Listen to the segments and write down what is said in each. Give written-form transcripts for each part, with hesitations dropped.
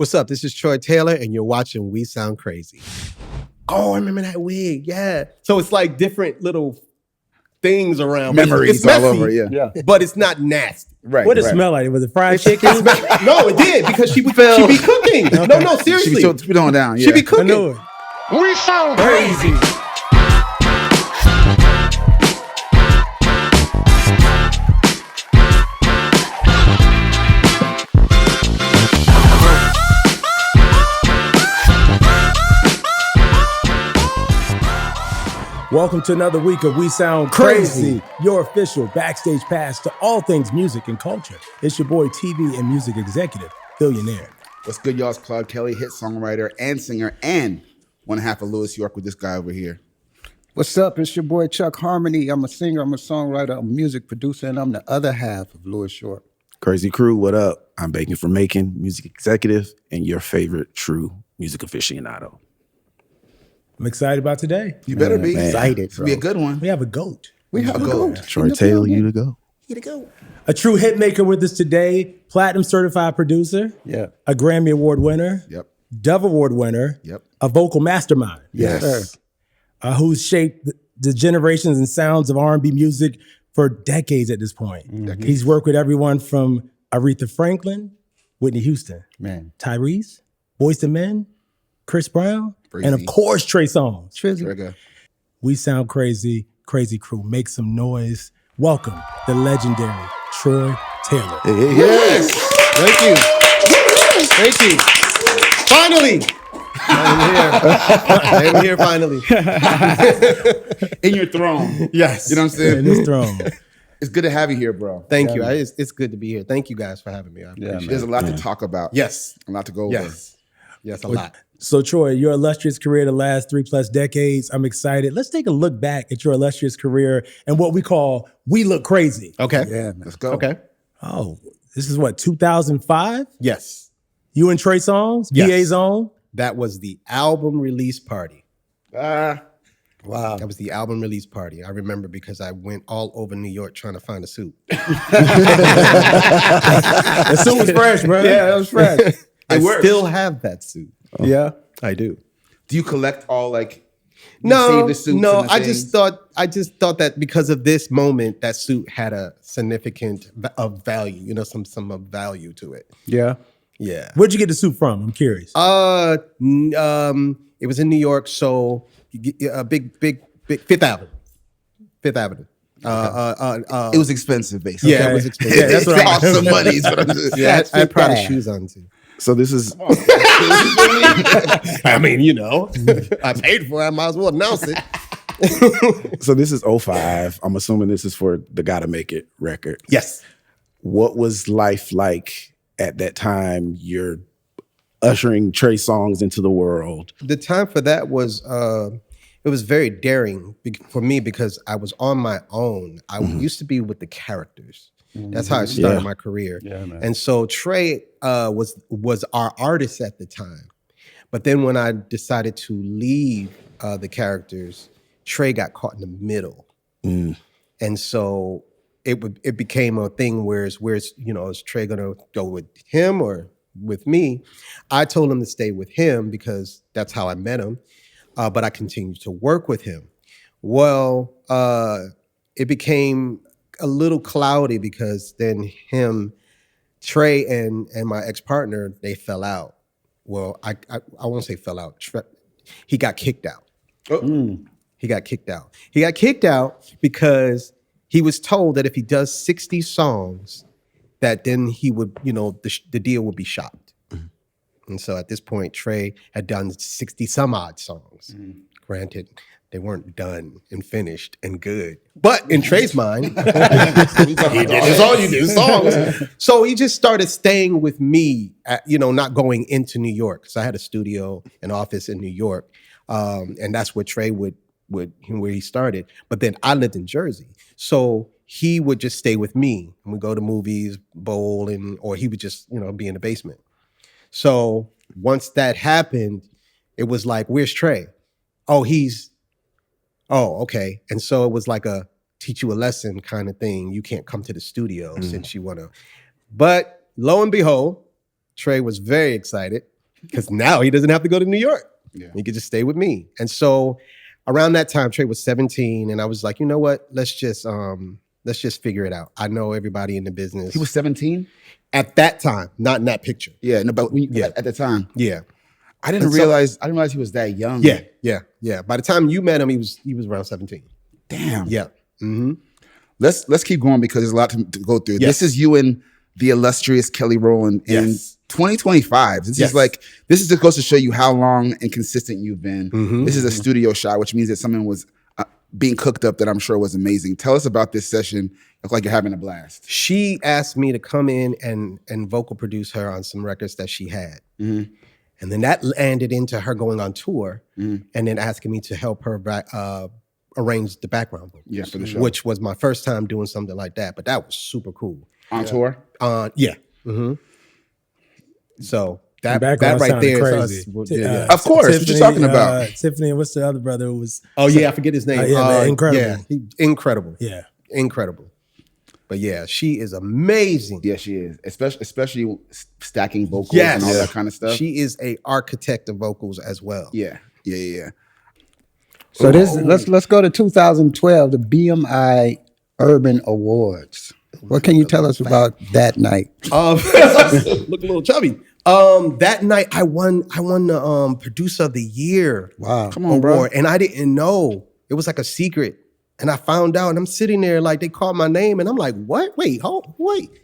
What's up? This is Troy Taylor, and you're watching We Sound Crazy. Oh, I remember that wig. Yeah. So it's like different little things around. Memories it's messy, all over, yeah. But it's not nasty. Right. What did it smell like? Was it fried chicken? No, it did, because she be cooking. Okay. No, seriously. She be throwing down, yeah. She be cooking. I know it. We sound crazy. Welcome to another week of We Sound Crazy, your official backstage pass to all things music and culture. It's your boy, TV and music executive, Billionaire. What's good, y'all? It's Claude Kelly, hit songwriter and singer, and one half of Louis York with this guy over here. What's up? It's your boy Chuck Harmony. I'm a singer, I'm a songwriter, I'm a music producer, and I'm the other half of Louis York. Crazy crew, what up? I'm Bacon for Making, music executive, and your favorite true music aficionado. I'm excited about today. You better be. Excited, It's be a good one. We have a GOAT. We have a goat. Troy Taylor, you to go. A true hit maker with us today, platinum certified producer, Yeah. a Grammy Award winner, Yep. Dove Award winner, Yep. a vocal mastermind, Yes. who's shaped the generations and sounds of R&B music for decades at this point. Mm-hmm. He's worked with everyone from Aretha Franklin, Whitney Houston, Man. Tyrese, Boyz II Men, Chris Brown, Breezy. and of course, Trey Songz. Trigger. We Sound Crazy, Crazy Crew. Make some noise. Welcome, the legendary Troy Taylor. Yes. Thank you. Finally. I'm here finally. In your throne. Yes. You know what I'm saying? In this throne. It's good to have you here, bro. Thank you. It's good to be here. Thank you guys for having me. I appreciate it. There's a lot to talk about. Yes. A lot to go over. Yes, a lot. So, Troy, your illustrious career the last 3+ decades, I'm excited. Let's take a look back at your illustrious career and what we call We Look Crazy. Okay. Yeah, man. Let's go. Okay. Oh, this is what, 2005? Yes. You and Trey Songz, Yes. BA Zone? That was the album release party. Wow. That was the album release party. I remember because I went all over New York trying to find a suit. The suit was fresh, bro. Yeah, that was fresh. I works. still have that suit. Yeah. I do. Do you collect all you No, save the suits no. and the I things? just thought that because of this moment, that suit had a significant of value. You know, some of value to it. Yeah. Yeah. Where'd you get the suit from? I'm curious. It was in New York, so big Fifth Avenue. Fifth Avenue. It was expensive, basically. Yeah, it was expensive. Yeah, that's It what I cost some money. is what I'm saying. Yeah, I had Prada bad. shoes on too. So this is I mean, you know, I paid for it. I might as well announce it. this is '05. I'm assuming this is for the Gotta Make It record. Yes. What was life like at that time? You're ushering Trey Songz into the world. The time for that was it was very daring for me because I was on my own. I used to be with the characters. That's how I started my career. Yeah, man. And so Trey was our artist at the time. But then when I decided to leave the characters, Trey got caught in the middle. And so it became a thing where's is Trey gonna go with him or with me? I told him to stay with him because that's how I met him. But I continued to work with him. Well, it became a little cloudy because then Trey and my ex-partner, they fell out. Well, I won't say fell out. He got kicked out. He got kicked out. He got kicked out because he was told that if he does 60 songs, that then he would, the deal would be shopped. And so at this point, Trey had done 60 some odd songs. Granted, they weren't done and finished and good. But in Trey's mind, he did his songs. So he just started staying with me, not going into New York. So I had a studio, an office in New York. And that's where Trey where he started. But then I lived in Jersey. So he would just stay with me. And we'd go to movies, bowl, or he would just, be in the basement. So once that happened, it was like, where's Trey? Oh, okay. And so it was like a teach you a lesson kind of thing. You can't come to the studio since you want to. But lo and behold, Trey was very excited. because now he doesn't have to go to New York. Yeah. He could just stay with me. And so around that time, Trey was 17, and I was like, you know what? Let's just figure it out. I know everybody in the business. He was 17? At that time, not in that picture. Yeah, no, but at the time. Yeah. I didn't realize he was that young. Yeah. By the time you met him, he was around 17. Damn. Yeah. Mm-hmm. Let's keep going because there's a lot to go through. Yes. This is you and the illustrious Kelly Rowland in 2025. This just goes to show you how long and consistent you've been. Mm-hmm. This is a studio shot, which means that something was being cooked up that I'm sure was amazing. Tell us about this session. Look like you're having a blast. She asked me to come in and vocal produce her on some records that she had. Mm-hmm. And then that landed into her going on tour and then asking me to help her arrange the background vocals. Yeah, for the show. Which was my first time doing something like that. But that was super cool. On tour? Yeah. Mm-hmm. So that background right sounded there crazy. is us. Yeah. Of course. What you talking about? Tiffany and what's the other brother who was? Oh, yeah, I forget his name. Incredible. Yeah, incredible. Yeah. Incredible. But yeah, she is amazing. Yeah, she is. Especially stacking vocals Yes. and all that kind of stuff. She is a architect of vocals as well. Yeah. So let's go to 2012, the BMI Urban Awards. What can you tell us about that night? Look a little chubby. That night I won the Producer of the Year Come on, bro. award, and I didn't know. It was like a secret. And I found out, and I'm sitting there like they called my name, and I'm like, "What? Wait,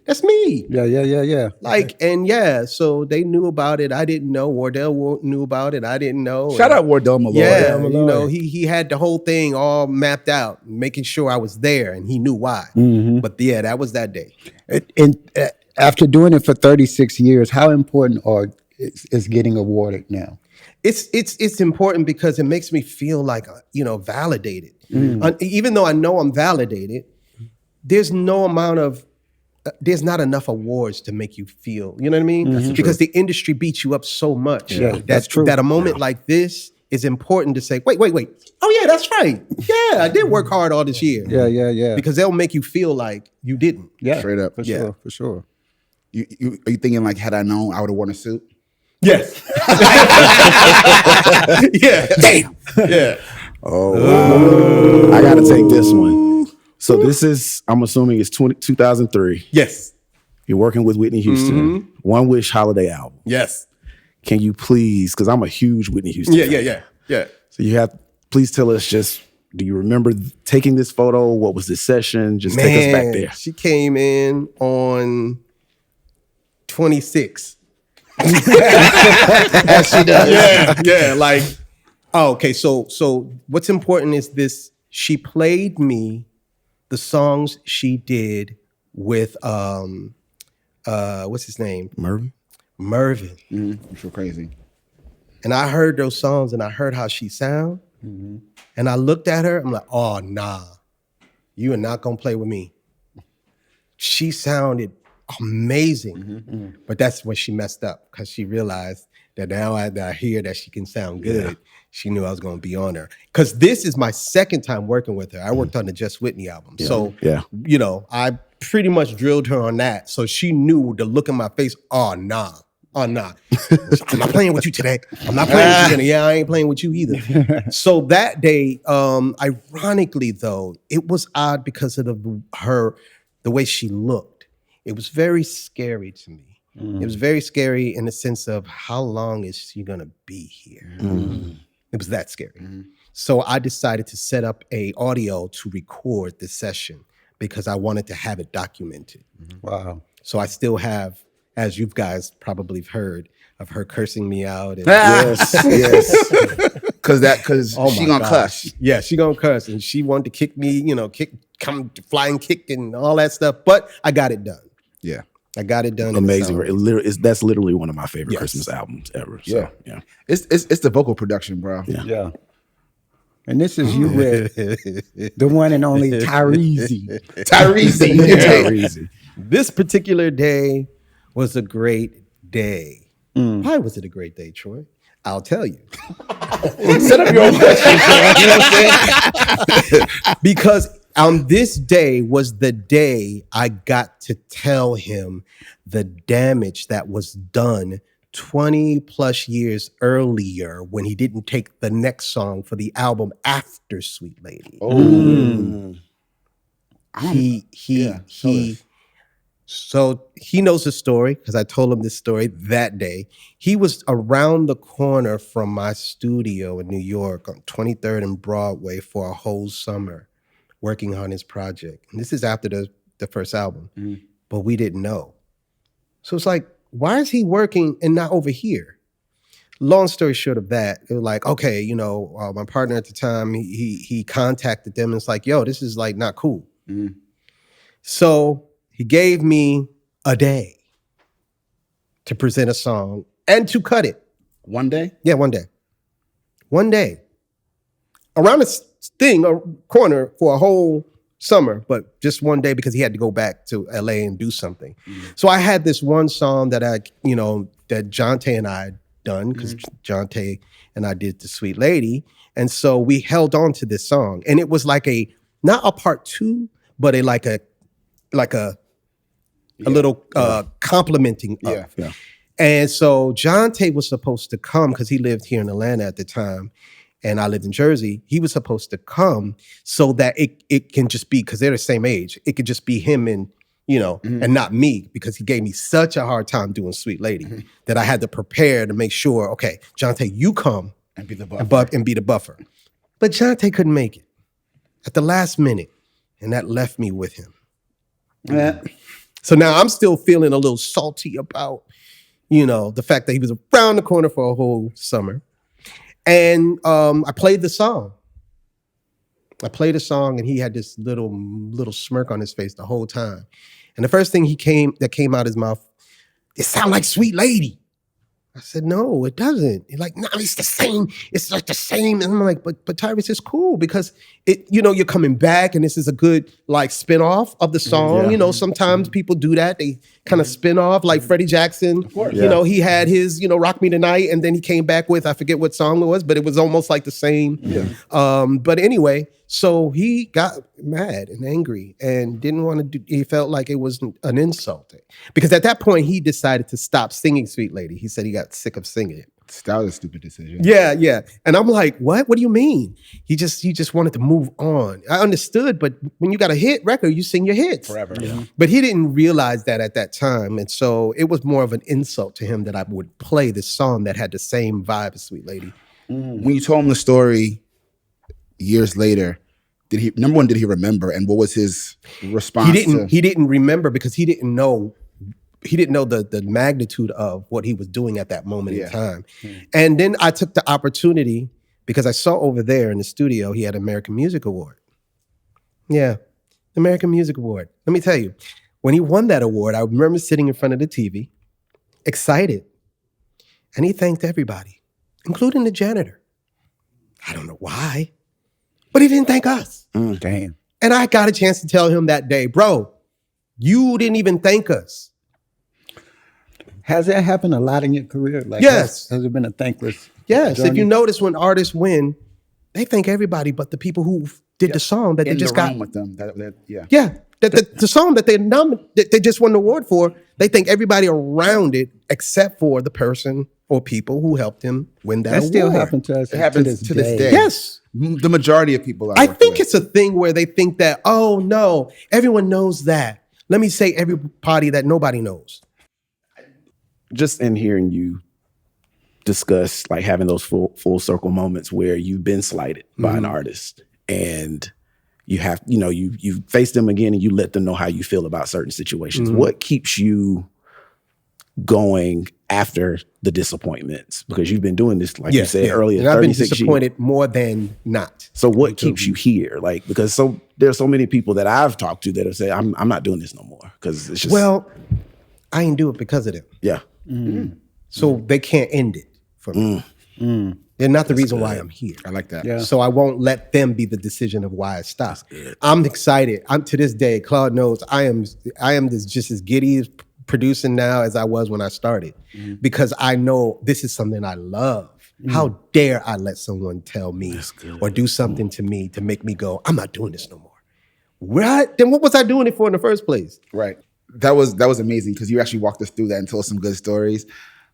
that's me." Yeah. So they knew about it. I didn't know. Wardell knew about it. I didn't know. Shout out Wardell Malloy. Yeah, Malloy. you know, he had the whole thing all mapped out, making sure I was there, and he knew why. Mm-hmm. But yeah, that was that day. And after doing it for 36 years, how important is getting awarded now? It's important because it makes me feel like validated. Even though I know I'm validated, there's not enough awards to make you feel. You know what I mean? Because the industry beats you up so much. Yeah, that's true. That a moment like this is important to say, wait. Oh yeah, that's right. Yeah, I did work hard all this year. Yeah. Because they'll make you feel like you didn't. Yeah, Straight up. for sure. You are you thinking like, had I known, I would have worn a suit? Yes. Yeah. Damn. Yeah. Oh, I got to take this one. So this is, I'm assuming it's 2003. Yes. You're working with Whitney Houston. One Wish holiday album. Yes. Can you please, because I'm a huge Whitney Houston fan. Yeah. So please tell us do you remember taking this photo? What was this session? Just take us back there. She came in on 26. As she does. Yeah. Like, okay. So what's important is this. She played me the songs she did with what's his name? Mervin. You feel crazy. And I heard those songs and I heard how she sound. And I looked at her. I'm like, oh nah, you are not gonna play with me. She sounded amazing. But that's when she messed up because she realized that now that I hear that she can sound good, she knew I was going to be on her. Because this is my second time working with her. I worked on the Just Whitney album. Yeah. So, Yeah. I pretty much drilled her on that. So she knew the look in my face, oh, nah. I'm not playing with you today. I'm not playing with you today. Yeah, I ain't playing with you either. So that day, ironically though, it was odd because of the way she looked. It was very scary to me. It was very scary in the sense of how long is she gonna be here? It was that scary. So I decided to set up a audio to record the session because I wanted to have it documented. Wow. So I still have, as you guys probably have heard, of her cursing me out. And Yes. Because oh she my gonna gosh. cuss. Yeah, she gonna cuss, and she wanted to kick me, come flying kick and all that stuff. But I got it done. Yeah. I got it done. Amazing. That's literally one of my favorite Yes. Christmas albums ever. So, yeah. It's the vocal production, bro. Yeah. And this is you with the one and only Tyrese. Tyrese. This particular day was a great day. Why was it a great day, Troy? I'll tell you. Set up your own question, Sean. You know what I'm saying? Because this day was the day I got to tell him the damage that was done 20 plus years earlier when he didn't take the next song for the album after Sweet Lady. So he knows the story because I told him this story that day. He was around the corner from my studio in New York on 23rd and Broadway for a whole summer working on his project. And this is after the first album, but we didn't know. So it's like, why is he working and not over here? Long story short of that, it was like, okay, my partner at the time, he contacted them and it's like, yo, this is like not cool. So he gave me a day to present a song and to cut it. One day? Yeah, one day. One day. Around this thing, a corner for a whole summer, but just one day because he had to go back to LA and do something. So I had this one song that that Jonte and I had done because Jonte and I did The Sweet Lady. And so we held on to this song. And it was like not a part two, but a little complimenting of. Yeah. And so Jonte was supposed to come because he lived here in Atlanta at the time and I lived in Jersey. He was supposed to come so that it can just be, because they're the same age, it could just be him and, and not me, because he gave me such a hard time doing Sweet Lady that I had to prepare to make sure, okay, Jonte, you come And be the buffer. and be the buffer. But Jonte couldn't make it at the last minute, and that left me with him. So now I'm still feeling a little salty about, the fact that he was around the corner for a whole summer. And I played the song. And he had this little smirk on his face the whole time. And the first thing that came out his mouth, it sounded like Sweet Lady. I said, no, it doesn't. He's like, no, it's the same. It's like the same. And I'm like, but Tyrese, is cool because you're coming back and this is a good like spin-off of the song. Yeah. Sometimes people do that. They kind of spin off like Freddie Jackson. Of course. He had his, Rock Me Tonight, and then he came back with, I forget what song it was, but it was almost like the same. Yeah. But anyway, so he got mad and angry and didn't want to do, he felt like it was an insult. Because at that point, he decided to stop singing Sweet Lady. He said he got sick of singing it. That was a stupid decision. Yeah. And I'm like, what? What do you mean? He just wanted to move on. I understood, but when you got a hit record, you sing your hits. Forever. Yeah. But he didn't realize that at that time. And so it was more of an insult to him that I would play this song that had the same vibe as Sweet Lady. When you told him the story years later, did he remember, and what was his response? He didn't remember because he didn't know the magnitude of what he was doing at that moment in time. And then I took the opportunity because I saw over there in the studio, he had an American Music Award. Yeah, American Music Award. Let me tell you, when he won that award, I remember sitting in front of the TV, excited. And he thanked everybody, including the janitor. I don't know why, but he didn't thank us. Damn. And I got a chance to tell him that day, bro, you didn't even thank us. Has that happened a lot in your career? Like, Yes. Has it been a thankless Yes. journey? If you notice when artists win, they thank everybody but the people who did the song that in they just the got. room with them? Yeah. Yeah. The song that they just won the award for, they thank everybody around it except for the person or people who helped him win that That award. still happens to us. It happens to this day. Yes. The majority of people I think it's a thing where they think that, oh no, everyone knows that. Let me say everybody that nobody knows. Just in hearing you discuss like having those full circle moments where you've been slighted by an artist and you have, you face them again and you let them know how you feel about certain situations. What keeps you going after the disappointments? Because you've been doing this, like you said earlier, and I've been 36 disappointed years. more than not. So what keeps you here? Like, because there are so many people that I've talked to that have said, I'm not doing this no more. Because it's just, Well, I ain't do it because of them. yeah. So they can't end it for me. They're not the reason why I'm here. I like that. Yeah. So I won't let them be the decision of why I stop. I'm excited. I'm to this day, Claude knows I am just as giddy as producing now as I was when I started. Because I know this is something I love. How dare I let someone tell me or do something to me to make me go, I'm not doing this no more. What? Then what was I doing it for in the first place? Right. That was amazing because you actually walked us through that and told some good stories.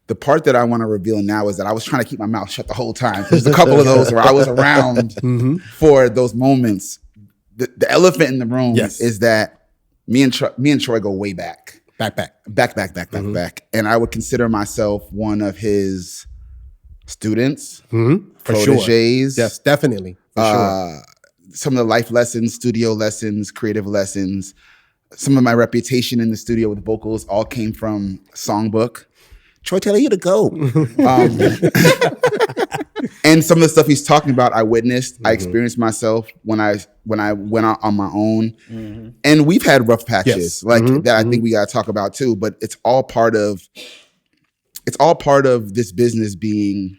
The part that I want to reveal now is that I was trying to keep my mouth shut the whole time. There's a couple of those where I was around for those moments. The elephant in the room is that me and Troy go way back. Back. And I would consider myself one of his students, proteges. Sure. Yes, definitely. For sure. Some of the life lessons, studio lessons, creative lessons. Some of my reputation in the studio with vocals all came from Songbook. Troy, tell you to go. And some of the stuff he's talking about, I witnessed. I experienced myself when I went out on my own. And we've had rough patches that I think we got to talk about too. But it's all part of this business being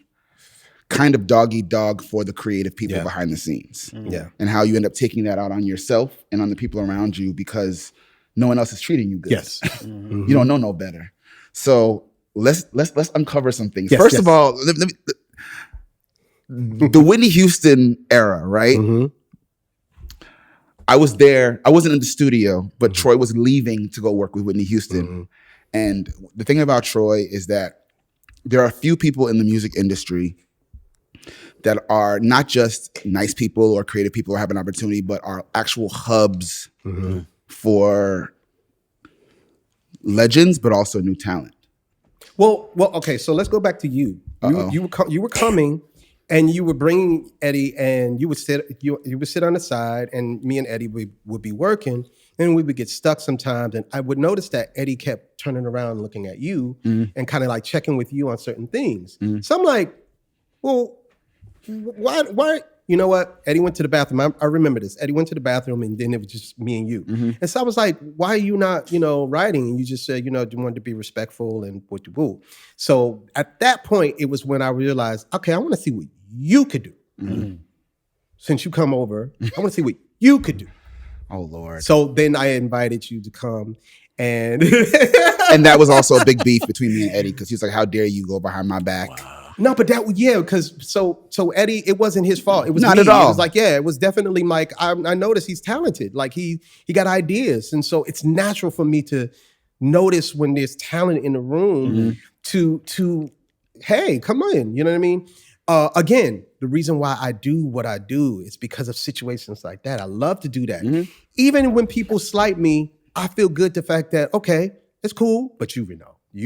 kind of dog eat dog for the creative people behind the scenes. And how you end up taking that out on yourself and on the people around you because no one else is treating you good. Yes. You don't know no better. So let's uncover some things. First of all, the Whitney Houston era, right? I was there. I wasn't in the studio, but Troy was leaving to go work with Whitney Houston. And the thing about Troy is that there are a few people in the music industry that are not just nice people or creative people or have an opportunity, but are actual hubs for legends, but also new talent. Well, okay. So let's go back to you. You were coming, and you were bringing Eddie, and you would sit on the side, and me and Eddie would be working, and we would get stuck sometimes. And I would notice that Eddie kept turning around and looking at you, and kind of like checking with you on certain things. So I'm like, well, why? You know what? Eddie went to the bathroom. I remember this. Eddie went to the bathroom, and then it was just me and you. And so I was like, why are you not, writing? And you just said, you wanted to be respectful and woo. So at that point, it was when I realized, okay, I want to see what you could do. Since you come over, I want to see what you could do. Oh, Lord. So then I invited you to come. And and that was also a big beef between me and Eddie because he was like, how dare you go behind my back? Wow. No, but because so Eddie, it wasn't his fault. It was not me. At all. It was like, it was definitely like I noticed he's talented. Like he got ideas, and so it's natural for me to notice when there's talent in the room to hey, come on, you know what I mean? Again, the reason why I do what I do is because of situations like that. I love to do that. Even when people slight me, I feel good the fact that okay, it's cool, but you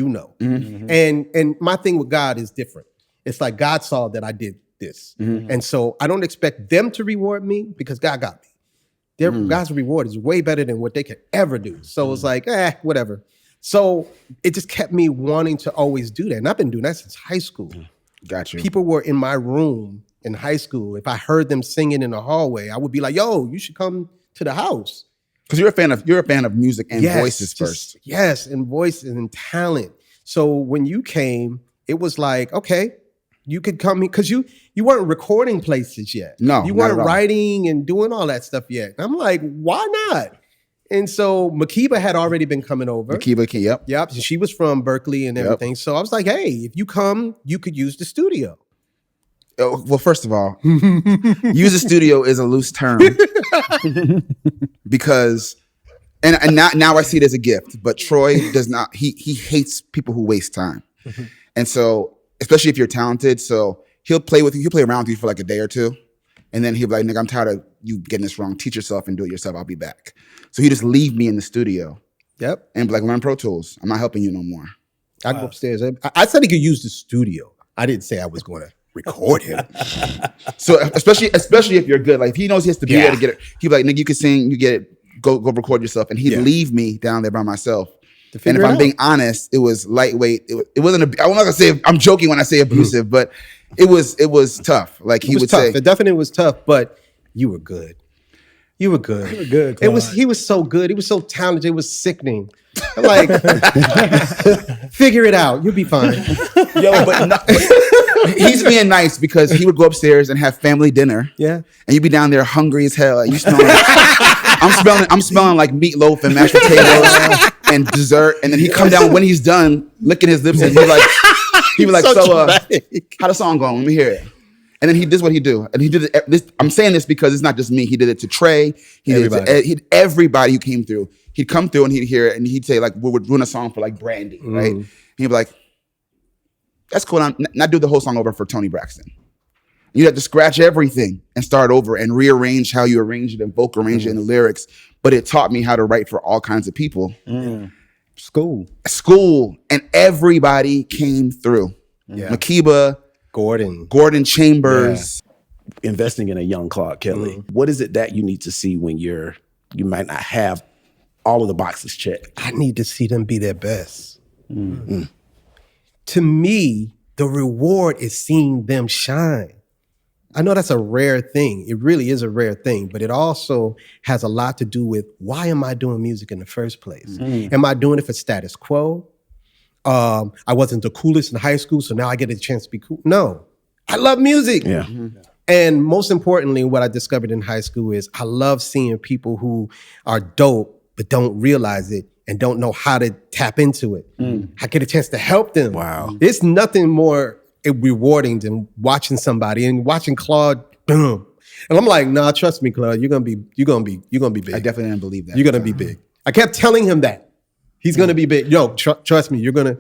know. And my thing with God is different. It's like God saw that I did this. And so I don't expect them to reward me because God got me. God's reward is way better than what they could ever do. So it's like, whatever. So it just kept me wanting to always do that. And I've been doing that since high school. Got you. People were in my room in high school. If I heard them singing in the hallway, I would be like, yo, you should come to the house. Because you're a fan of music and voices first. Yes, and voices and talent. So when you came, it was like, okay, you could come because you weren't recording places yet. No, you weren't writing and doing all that stuff yet. And I'm like, why not? And so Makiba had already been coming over. Yep. She was from Berkeley and everything. So I was like, hey, if you come, you could use the studio. Well, first of all, use the studio is a loose term because, and now I see it as a gift. But Troy does not. He hates people who waste time, and so especially if you're talented, so he'll play with you. He'll play around with you for like a day or two, and then he'll be like, "Nigga, I'm tired of you getting this wrong. Teach yourself and do it yourself. I'll be back." So he just leave me in the studio. Yep, and be like, "Learn Pro Tools. I'm not helping you no more." I go upstairs. I said he could use the studio. I didn't say I was going to record him. So especially if you're good, like if he knows he has to be there to get it, he'd be like, "Nigga, you can sing, you get it, go record yourself," and he'd leave me down there by myself. And if I'm being honest, it was lightweight. It wasn't. I'm not gonna say. I'm joking when I say abusive, but it was tough. Like he would say, it definitely was tough. But you were good. You were good. You were good. He was so good. He was so talented. It was sickening. I'm like, figure it out. You'll be fine. Yo, but he's being nice because he would go upstairs and have family dinner. Yeah, and you'd be down there hungry as hell. You smelling. I'm smelling like meatloaf and mashed potatoes and dessert. And then he come down when he's done, licking his lips, and he'd be like, so how the song going? Let me hear it. And then this is what he do. And he did it. I'm saying this because it's not just me. He did it to Trey. He did it to everybody who came through. He'd come through and he'd hear it and he'd say like, we're doing a song for like Brandy, right? And he'd be like, That's cool. Not do the whole song over for Tony Braxton. You have to scratch everything and start over and rearrange how you arrange it and vocal arrange it in the lyrics. But it taught me how to write for all kinds of people. School. And everybody came through. Yeah. Makeba, Gordon Chambers. Yeah. Investing in a young Claude Kelly. What is it that you need to see when you might not have all of the boxes checked? I need to see them be their best. To me, the reward is seeing them shine. I know that's a rare thing. It really is a rare thing, but it also has a lot to do with, why am I doing music in the first place? Am I doing it for status quo? I wasn't the coolest in high school, so now I get a chance to be cool. No, I love music. Yeah. And most importantly, what I discovered in high school is I love seeing people who are dope, but don't realize it and don't know how to tap into it. I get a chance to help them. Wow. There's nothing more rewarding than watching somebody and watching Claude, boom. And I'm like, nah, trust me, Claude, you're gonna be big. I definitely didn't believe that. You're gonna be big. I kept telling him that. He's gonna be big. Yo, trust me, you're gonna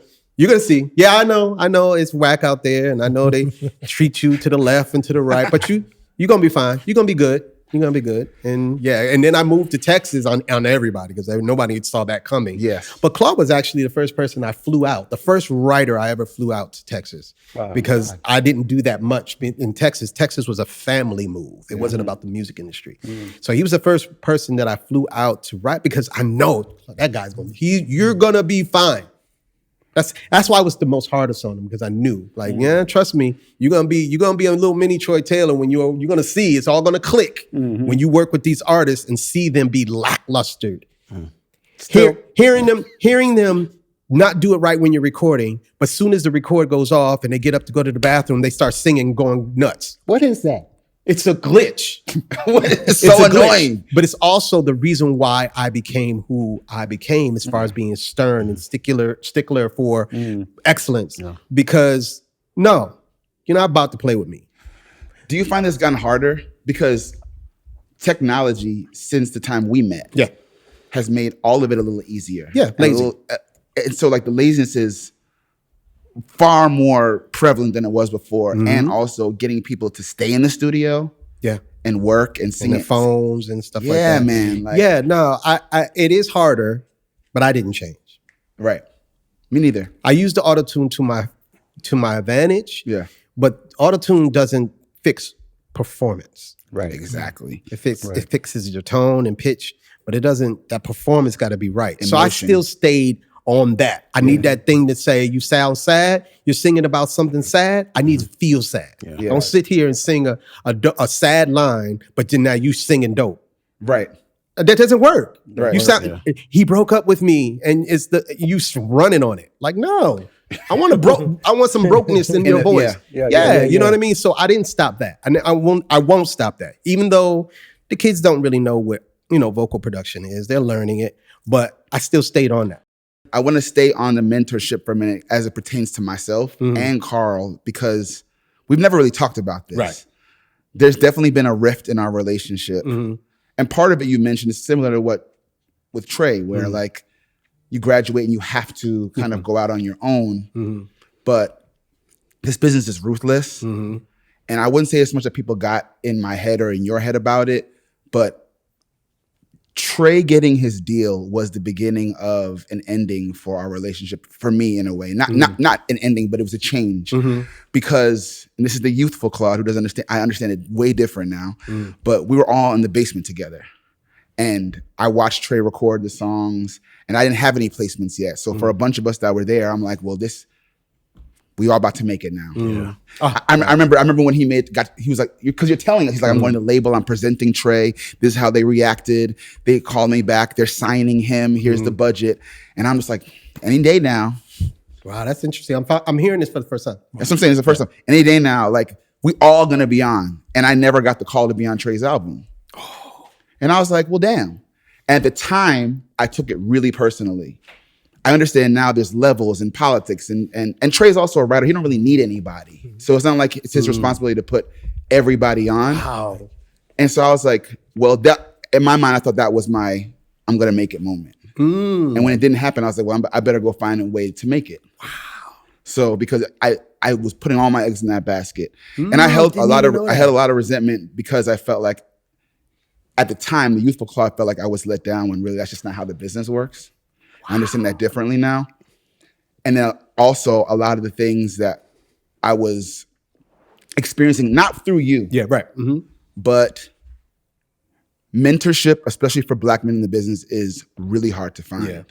see. Yeah, I know it's whack out there, and I know they treat you to the left and to the right, but you're gonna be fine. You're gonna be good. You're gonna be good. And yeah, and then I moved to Texas on everybody because nobody saw that coming. Yes. But Claude was actually the first person I flew out, the first writer I ever flew out to Texas. Wow. Because I didn't do that much in Texas. Texas was a family move. It wasn't about the music industry. So he was the first person that I flew out to write because I know that guy's you're gonna be fine. That's why I was the most hardest on him, because I knew, yeah, trust me, you're gonna be a little mini Troy Taylor when you're gonna see it's all gonna click when you work with these artists and see them be lacklustered. Hearing them not do it right when you're recording, but as soon as the record goes off and they get up to go to the bathroom, they start singing, going nuts. What is that? It's a glitch. It's so annoying. But it's also the reason why I became who I became as far as being stern and stickler for excellence. Yeah. Because no, you're not about to play with me. Do you find this gotten harder? Because technology, since the time we met, has made all of it a little easier. Yeah, lazy. And so the laziness is far more prevalent than it was before, and also getting people to stay in the studio, and work and sing, and the phones and stuff like that. Yeah, man. It is harder, but I didn't change. Right, me neither. I used the auto-tune to my advantage. Yeah, but auto-tune doesn't fix performance. Right, exactly. It fixes your tone and pitch, but it doesn't. That performance got to be right. Emotion. So I still stayed on that. I need that thing to say, you sound sad, you're singing about something sad, I need to feel sad. Yeah. Don't sit here and sing a sad line, but then now you singing dope. Right. That doesn't work. Right. You sound, he broke up with me, and it's you running on it. Like, no. I want some brokenness in your voice. Yeah, you know what I mean? So I didn't stop that. I won't stop that. Even though the kids don't really know what, vocal production is. They're learning it, but I still stayed on that. I want to stay on the mentorship for a minute as it pertains to myself and Carl, because we've never really talked about this. Right. There's definitely been a rift in our relationship. And part of it you mentioned is similar to what with Trey, where you graduate and you have to kind of go out on your own. But this business is ruthless. And I wouldn't say as much that people got in my head or in your head about it, but Trey getting his deal was the beginning of an ending for our relationship, for me in a way. Not an ending, but it was a change. Because, and this is the youthful Claude who doesn't understand, I understand it way different now, but we were all in the basement together. And I watched Trey record the songs, and I didn't have any placements yet. So for a bunch of us that were there, I'm like, well, we all about to make it now. Yeah. I remember when he was like, because you're telling us, he's like, I'm going to label, I'm presenting Trey. This is how they reacted. They called me back. They're signing him. Here's the budget. And I'm just like, any day now. Wow, that's interesting. I'm hearing this for the first time. That's what I'm saying. It's the first time. Any day now, we all going to be on. And I never got the call to be on Trey's album. And I was like, well, damn. And at the time, I took it really personally. I understand now there's levels in politics, and Trey's also a writer. He don't really need anybody. So it's not like it's his responsibility to put everybody on. Wow. And so I was like, well, that in my mind, I thought that was my I'm going to make it moment. And when it didn't happen, I was like, well, I better go find a way to make it. Wow. So because I was putting all my eggs in that basket, and I held a lot of resentment because I felt like at the time the youthful Claude felt like I was let down when really that's just not how the business works. I understand that differently now, and then also a lot of the things that I was experiencing not through you, but mentorship, especially for Black men in the business, is really hard to find. Yeah.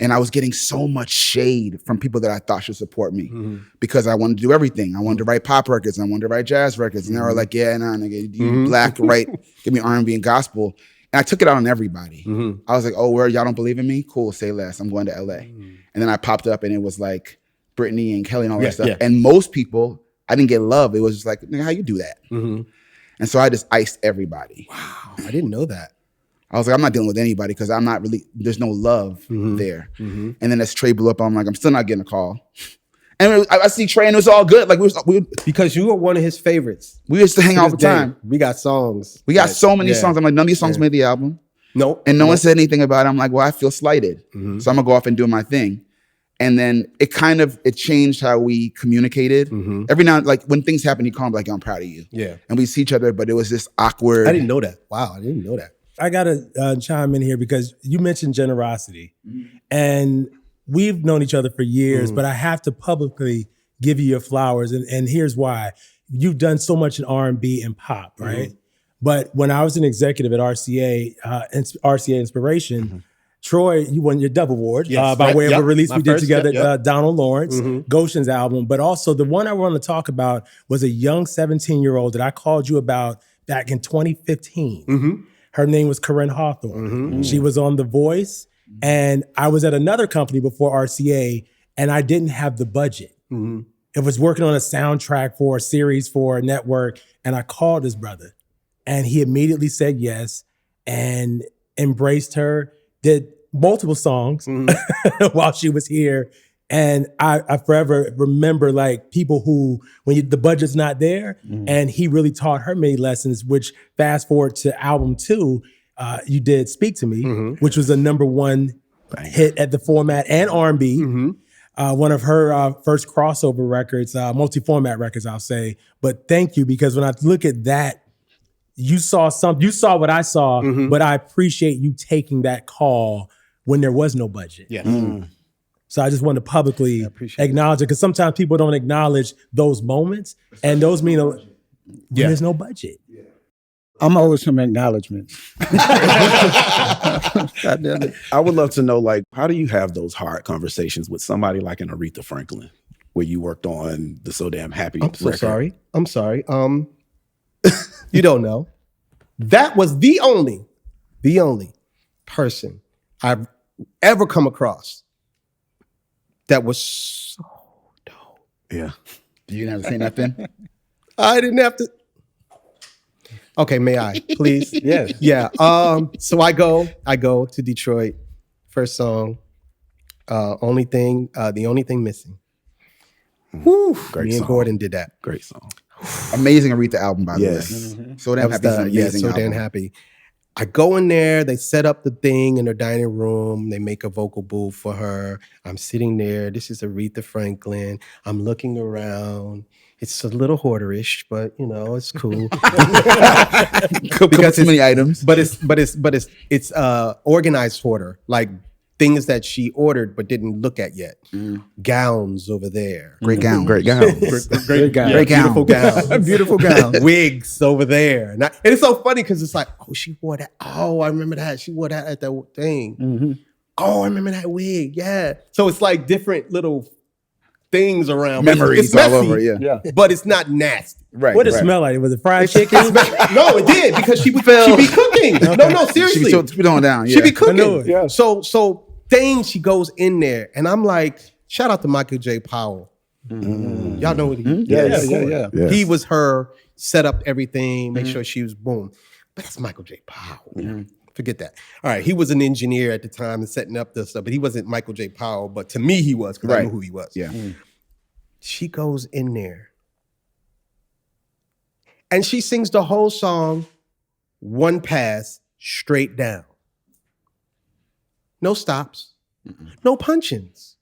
And I was getting so much shade from people that I thought should support me because I wanted to do everything. I wanted to write pop records. I wanted to write jazz records. And they were like, yeah, nah, nigga, you Black, right? Give me R&B and gospel. And I took it out on everybody. I was like, oh, where y'all don't believe in me? Cool, say less. I'm going to LA. And then I popped up and it was like Brittany and Kelly and all that stuff. Yeah. And most people, I didn't get love. It was just like, nigga, how you do that? And so I just iced everybody. Wow, I didn't know that. I was like, I'm not dealing with anybody because I'm not really, there's no love there. And then as Trey blew up, I'm like, I'm still not getting a call. And I see Trey and it was all good. Like we because you were one of his favorites. We used to hang out all the time. We got songs. We got so many songs. I'm like, none of these songs made the album. Nope. And no one said anything about it. I'm like, well, I feel slighted. So I'm gonna go off and do my thing. And then it changed how we communicated. Every now, like when things happen, he called me like, I'm proud of you. Yeah. And we see each other, but it was this awkward. I didn't know that. Wow, I didn't know that. I gotta chime in here because you mentioned generosity, and we've known each other for years. But I have to publicly give you your flowers, and here's why: you've done so much in R&B and pop, right? But when I was an executive at RCA, RCA Inspiration, Troy, you won your Dove Award by way of a release we did together, Donald Lawrence, Goshen's album. But also the one I want to talk about was a young 17-year-old that I called you about back in 2015. Her name was Corinne Hawthorne. She was on The Voice, and I was at another company before RCA, and I didn't have the budget. It was working on a soundtrack for a series for a network, and I called his brother, and he immediately said yes and embraced her, did multiple songs while she was here. And I forever remember like people who, when the budget's not there, and he really taught her many lessons, which fast forward to album 2, you did Speak to Me, which was a #1 hit at the format and R&B. One of her first crossover records, multi-format records, I'll say. But thank you, because when I look at that, you saw what I saw, but I appreciate you taking that call when there was no budget. So I just want to publicly acknowledge it, because sometimes people don't acknowledge those moments, and those mean when there's no budget. I'm always some acknowledgement. I would love to know, like, how do you have those hard conversations with somebody like an Aretha Franklin, where you worked on the So Damn Happy record? I'm sorry. You don't know. That was the only person I've ever come across that was so dope. Yeah. You never say nothing? I didn't have to. Okay, may I, please? Yes. Yeah. So I go to Detroit. First song. The only thing missing. Whew, Great me song. and Gordon did that. Great song. Amazing Aretha album, by the way. So Damn Happy is an amazing So album. Damn Happy. I go in there, they set up the thing in her dining room, they make a vocal booth for her. I'm sitting there, this is Aretha Franklin. I'm looking around. It's a little hoarderish, but you know, it's cool. Because too many items. But it's organized hoarder, like things that she ordered but didn't look at yet. Gowns over there. Great gown. Great gowns. Great gown. Great gown. Beautiful gowns. Beautiful gown. Wigs over there. And it's so funny because it's like, oh, she wore that. Oh, I remember that. She wore that at that thing. Oh, I remember that wig. Yeah. So it's like different little things around. Memories it's messy, all over, yeah. But it's not nasty. Right. What did it smell like? Was it fried chicken? No, it did, because she be cooking. No, seriously. She be throwing down, yeah. She be I know cooking. it. So thing, she goes in there, and I'm like, shout out to Michael J. Powell. Y'all know what he Yeah. Yes. He was her, set up everything, make sure she was boom. But that's Michael J. Powell. Forget that. All right, he was an engineer at the time and setting up this stuff, but he wasn't Michael J. Powell. But to me, he was, because I knew who he was. Yeah. She goes in there, and she sings the whole song, one pass, straight down. No stops, no punch-ins.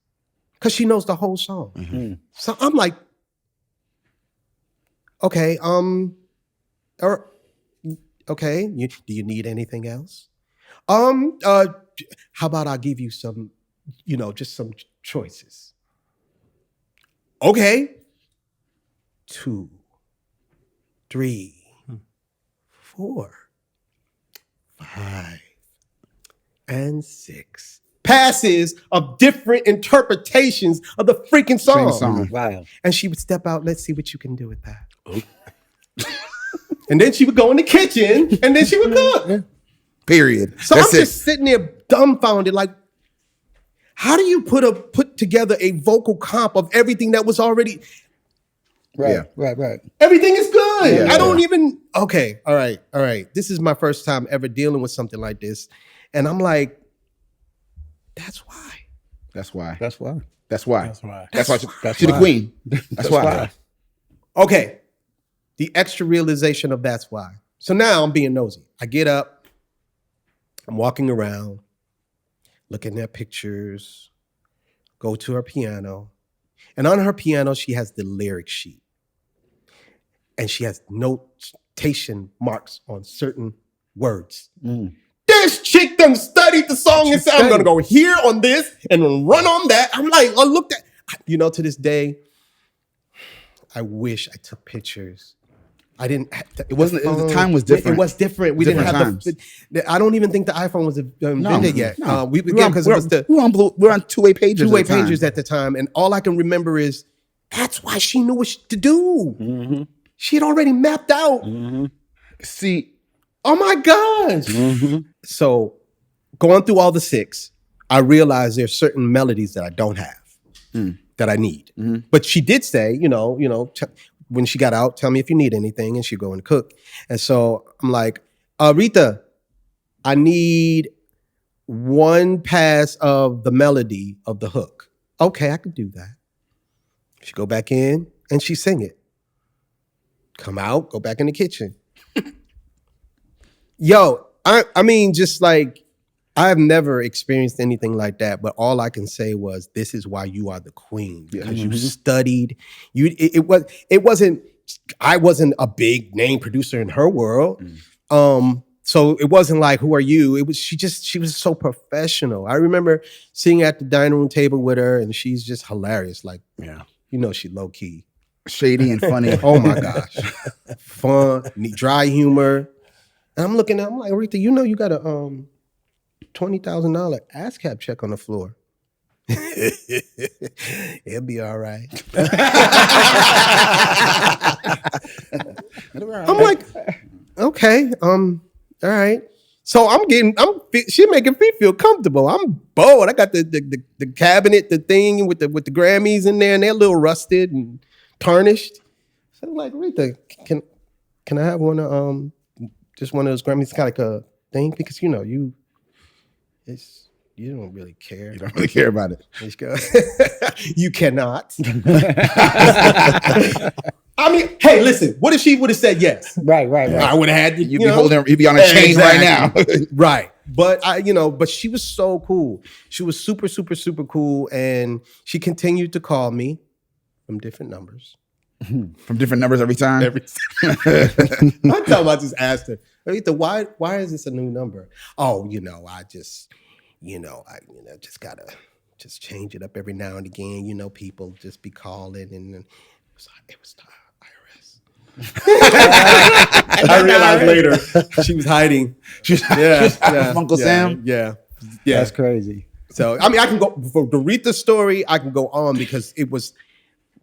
because she knows the whole song. So I'm like, okay, okay, do you need anything else? How about I give you some, just some choices. Okay. 2, 3, 4, 5, and 6 passes of different interpretations of the freaking song. Same song. Wow. And she would step out, let's see what you can do with that. And then she would go in the kitchen and then she would cook. Period. So That's I'm just sitting there dumbfounded, like, how do you put together a vocal comp of everything that was already... Right, right. Everything is good. Yeah. I don't even... Okay, all right. This is my first time ever dealing with something like this. And I'm like, that's why. That's why. That's why. That's why. That's why. That's why. That's She's the why. queen. That's why. Okay. The extra realization of that's why. So now I'm being nosy. I get up. I'm walking around, looking at pictures, go to her piano. And on her piano, she has the lyric sheet. And she has notation marks on certain words. This chick done studied the song and said, I'm going to go here on this and run on that. I'm like, I looked at, to this day, I wish I took pictures. I didn't. It wasn't. The time was different. It was different. We Different didn't have I don't even think the iPhone was invented yet. No. We because it was the we're on two-way pages. two-way pages at the time, and all I can remember is that's why she knew what to do. She had already mapped out. See, Oh my gosh! So going through all the 6, I realized there's certain melodies that I don't have that I need. But she did say, when she got out, tell me if you need anything, and she'd go and cook. And so I'm like, Aretha, I need 1 pass of the melody of the hook. Okay, I could do that. She go back in and she sing it. Come out, go back in the kitchen. Yo, I mean, just like, I've never experienced anything like that, but all I can say was, this is why you are the queen, because you studied. It wasn't. I wasn't a big name producer in her world, so it wasn't like, who are you? It was she was so professional. I remember sitting at the dining room table with her, and she's just hilarious. Like, she low key, shady and funny. oh my gosh, fun, dry humor. And I'm looking at, I'm like, Aretha, you got a $20,000 ASCAP check on the floor. It'll be all right. I'm like, okay, all right. So she's making me feel comfortable. I'm bored. I got the cabinet, the thing with the Grammys in there, and they're a little rusted and tarnished. So I'm like, Aretha, can I have one of just one of those Grammys, kind of like a thing? Because you don't really care. You don't really care about it. You cannot. I mean, hey, listen. What if she would have said yes? Right. I would have had to. You'd be on a chain right now. Right. But but she was so cool. She was super, super, super cool, and she continued to call me from different numbers. From different numbers every time. I'm talking about, just asked her, Aretha, why is this a new number? Oh, I just, I just gotta just change it up every now and again. People just be calling, and it was the IRS. I realized later she was hiding. Uncle Sam. Yeah. That's crazy. So I mean, I can go for the Aretha story. I can go on because it was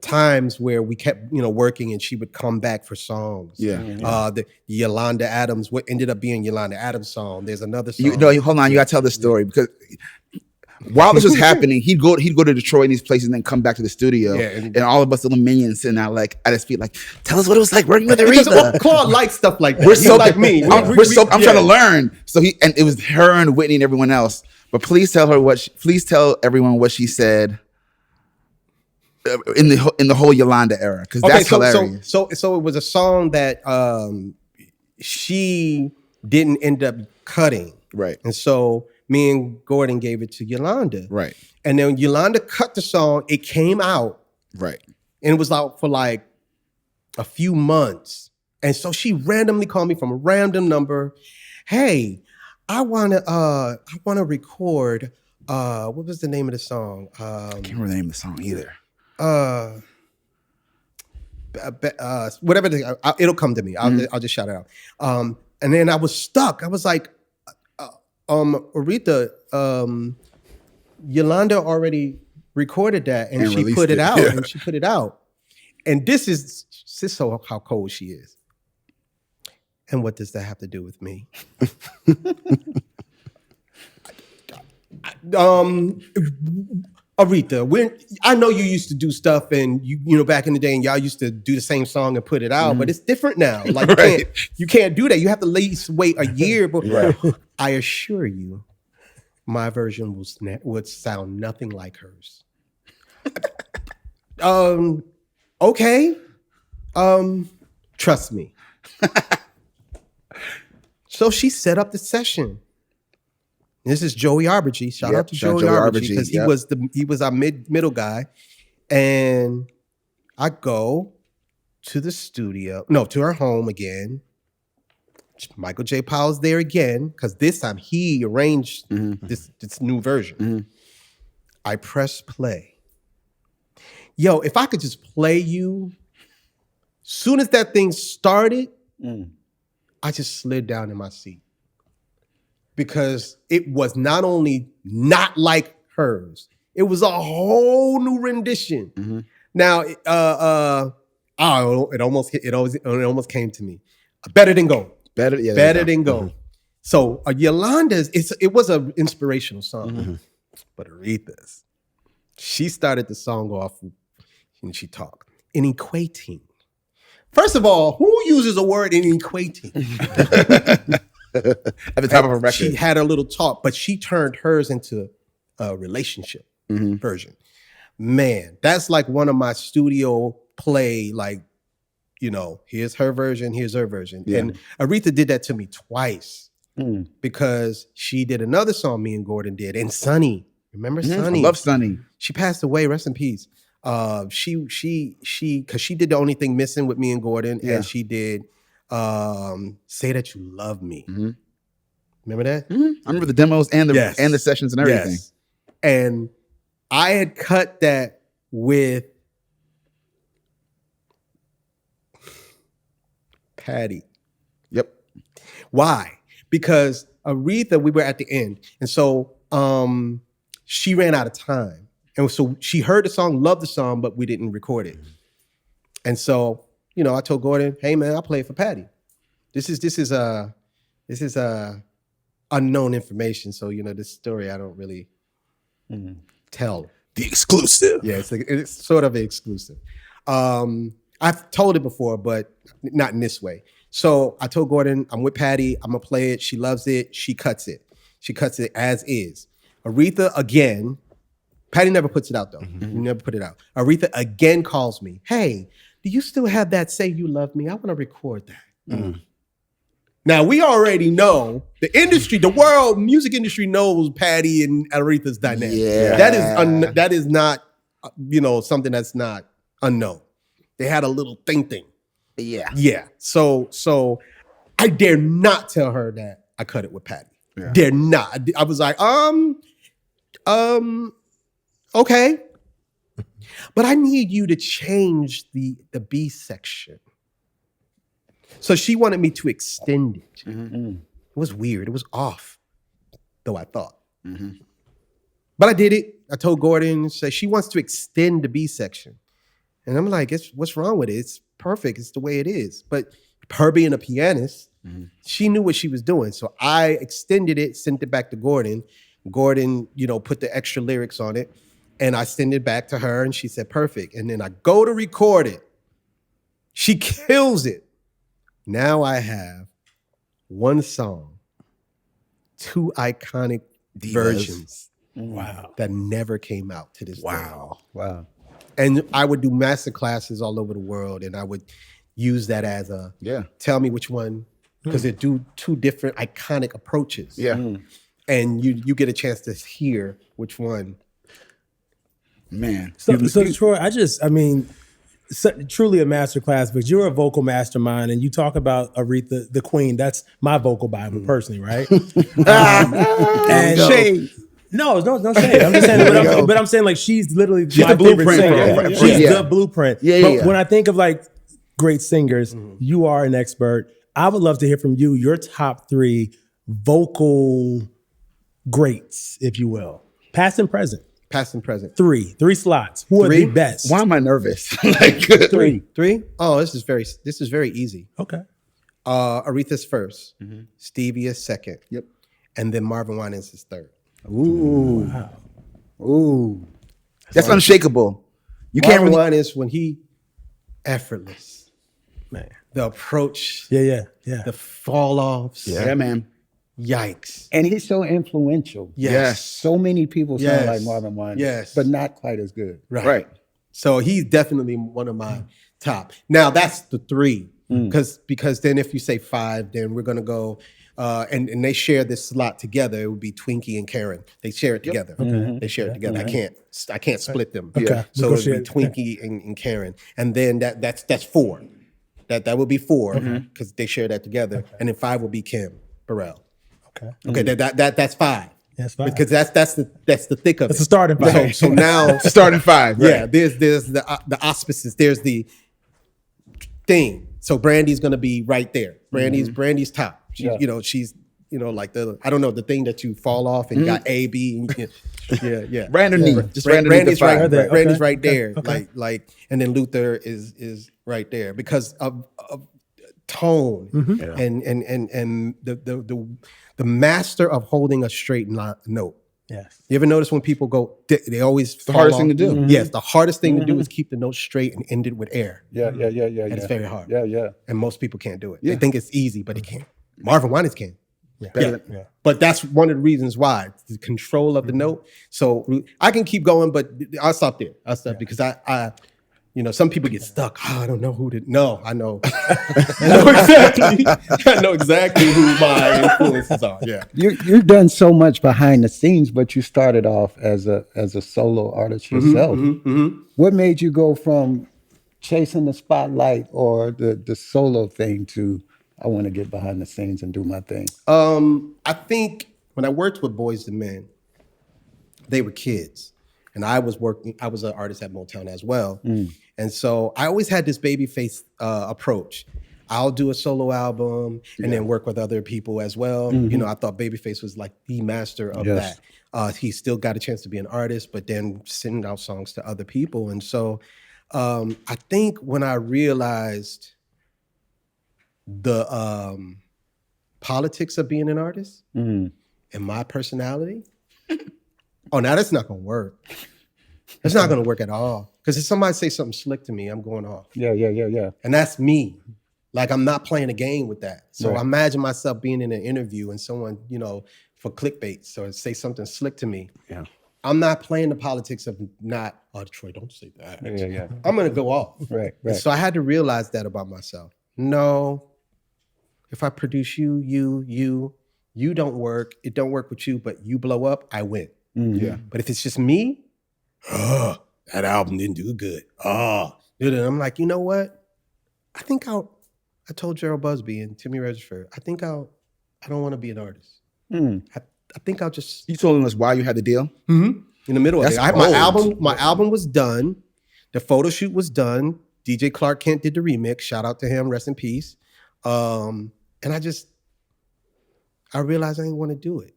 times where we kept, working, and she would come back for songs. The Yolanda Adams, what ended up being Yolanda Adams song. There's another song. Hold on, you gotta tell this story, because while this was happening, he'd go to Detroit and these places, and then come back to the studio, and all of us little minions sitting out like at his feet, like, tell us what it was like working with Aretha. Claude likes stuff like that. We're so like me. I'm trying to learn. So it was her and Whitney and everyone else. But please tell everyone what she said in the whole Yolanda era, because that's hilarious. So it was a song that she didn't end up cutting, right? And so me and Gordon gave it to Yolanda. Right. And then Yolanda cut the song. It came out. Right. And it was out for like a few months. And so she randomly called me from a random number. Hey, I wanna record. What was the name of the song? I can't remember the name of the song either. Whatever. It'll come to me. I'll just shout it out. And then I was stuck. I was like, Aretha, Yolanda already recorded that and she put it out. And she put it out. And this is so how cold she is. And what does that have to do with me? Aretha, I know you used to do stuff and you know, back in the day and y'all used to do the same song and put it out, but it's different now. Like you can't do that. You have to at least wait a year. But I assure you, my version would sound nothing like hers. Okay. Trust me. So she set up the session. This is Joey Arbergy. Shout out to Joey Arbergy because he was our middle guy. And I go to the studio, to her home again. Michael J. Powell's there again because this time he arranged this new version. I press play. Yo, if I could just play you, soon as that thing started, I just slid down in my seat. Because it was not only not like hers, it was a whole new rendition. Now, it almost came to me. Better Than Go. Better Than Go. So Yolanda's, it was an inspirational song, but Aretha's, she started the song off and she talked in equating. First of all, who uses a word in equating? At the top of her record. She had a little talk, but she turned hers into a relationship version. Man, that's like one of my studio play, like, here's her version, here's her version. Yeah. And Aretha did that to me twice because she did another song me and Gordon did. And Sunny, remember Sunny? I love Sunny. She passed away, rest in peace. Because she did The Only Thing Missing with me and Gordon, and she did Say That You Love Me. Remember that? I remember the demos and the sessions and everything. Yes. And I had cut that with Patty. Yep. Why? Because Aretha, we were at the end. And so she ran out of time. And so she heard the song, loved the song, but we didn't record it. And so, I told Gordon, hey man, I'll play it for Patty. This is unknown information. So, this story I don't really tell. The exclusive. Yeah, it's sort of exclusive. I've told it before, but not in this way. So I told Gordon, I'm with Patty, I'm gonna play it. She loves it, she cuts it. She cuts it as is. Aretha again, Patty never puts it out though. Never put it out. Aretha again calls me. Hey, do you still have that Say You Love Me? I want to record that. Now we already know the industry, the world music industry knows Patty and Aretha's dynamic. Yeah, that is not something that's not unknown. They had a little thing. Yeah. So I dare not tell her that I cut it with Patty. Yeah. Dare not. I was like, okay, but I need you to change the B section. So she wanted me to extend it. It was weird. It was off, though I thought. But I did it. I told Gordon, say she wants to extend the B section. And I'm like, what's wrong with it? It's perfect. It's the way it is. But her being a pianist, she knew what she was doing. So I extended it, sent it back to Gordon. Gordon, put the extra lyrics on it. And I send it back to her and she said, perfect. And then I go to record it. She kills it. Now I have one song, two iconic versions. Wow. That never came out to this day. Wow. And I would do master classes all over the world and I would use that as tell me which one, because they're two different iconic approaches. Yeah. and you get a chance to hear which one. Man. So Troy, truly a masterclass, but you're a vocal mastermind, and you talk about Aretha, the Queen. That's my vocal Bible, personally, right? And Shade. no shade. I'm just saying, but I'm saying like she's literally my the blueprint favorite singer. for- She's yeah. the blueprint. Yeah, But yeah. when I think of like great singers, you are an expert. I would love to hear from you your top 3 vocal greats, if you will, past and present. Past and present. 3 slots. Who are the best? Why am I nervous? Like 3. 3? Oh, this is very easy. Okay. Aretha's first, Stevie is second. Yep. And then Marvin Winans is third. Ooh. Wow. Ooh. That's unshakable. You can't Marvin really. Winans, when he effortless, Man. the approach, Yeah. the fall offs, Yeah, man. yikes. And he's so influential. Yes. So many people sound Yes. like Marvin Winans. Yes. But not quite as good. Right. So he's definitely one of my top. Now that's the 3, because then if you say 5, then we're gonna go. And they share this slot together. It would be Twinkie and Karen. They share it together. They share it together. I can't split them. Okay. Yeah. So We'll it share would it. be Twinkie and Karen, and then that's 4. That would be 4 because they share that together, and then 5 will be Kim Burrell. Okay. Okay, that's 5. That's 5. Because that's the thick of That's it. the starting 5. So now, Starting 5. Right? yeah, there's the auspices. There's the thing. So Brandy's gonna be right there. Brandy's top. She's like the thing that you fall off and got A, B, and yeah. Randomly. Just Brandy's right right. there. Okay. Brandy's right there. Okay. Like, and then Luther is right there because of tone and the master of holding a straight note. Yes. You ever notice when people go, they always the hardest thing to do. Yes, the hardest thing to do is keep the note straight and end it with air. Yeah. And it's very hard. Yeah. And most people can't do it. Yeah. They think it's easy, but they can't. Marvin Winans can. Better Yeah. But that's one of the reasons why, the control of the note. So I can keep going, but I'll stop there. Because I some people get stuck. Oh, I don't know who to. No, I know. I know exactly who my influences are. Yeah. You've done so much behind the scenes, but you started off as a solo artist yourself. What made you go from chasing the spotlight or the solo thing to I want to get behind the scenes and do my thing? I think when I worked with Boys to Men, they were kids. And I was an artist at Motown as well. And so I always had this babyface approach. I'll do a solo album and then work with other people as well. I thought Babyface was like the master of that. He still got a chance to be an artist, but then sending out songs to other people. And so I think when I realized the politics of being an artist and my personality, oh, now that's not gonna work. It's not gonna work at all. Because if somebody say something slick to me, I'm going off. Yeah. And that's me. Like I'm not playing a game with that. So Right. I imagine myself being in an interview and someone, for clickbait, so say something slick to me. Yeah. I'm not playing the politics of not, oh, Troy, don't say that. Yeah. I'm gonna go off. Right. And so I had to realize that about myself. No, if I produce you don't work, it don't work with you, but you blow up, I win. Yeah. But if it's just me, that album didn't do good. And I'm like, you know what? I told Gerald Busby and Timmy Regisford, I don't want to be an artist. I think I'll just You told us why you had the deal? in the middle of That's it. bold. My album was done. The photo shoot was done. DJ Clark Kent did the remix. Shout out to him. Rest in peace. And I realized I didn't want to do it.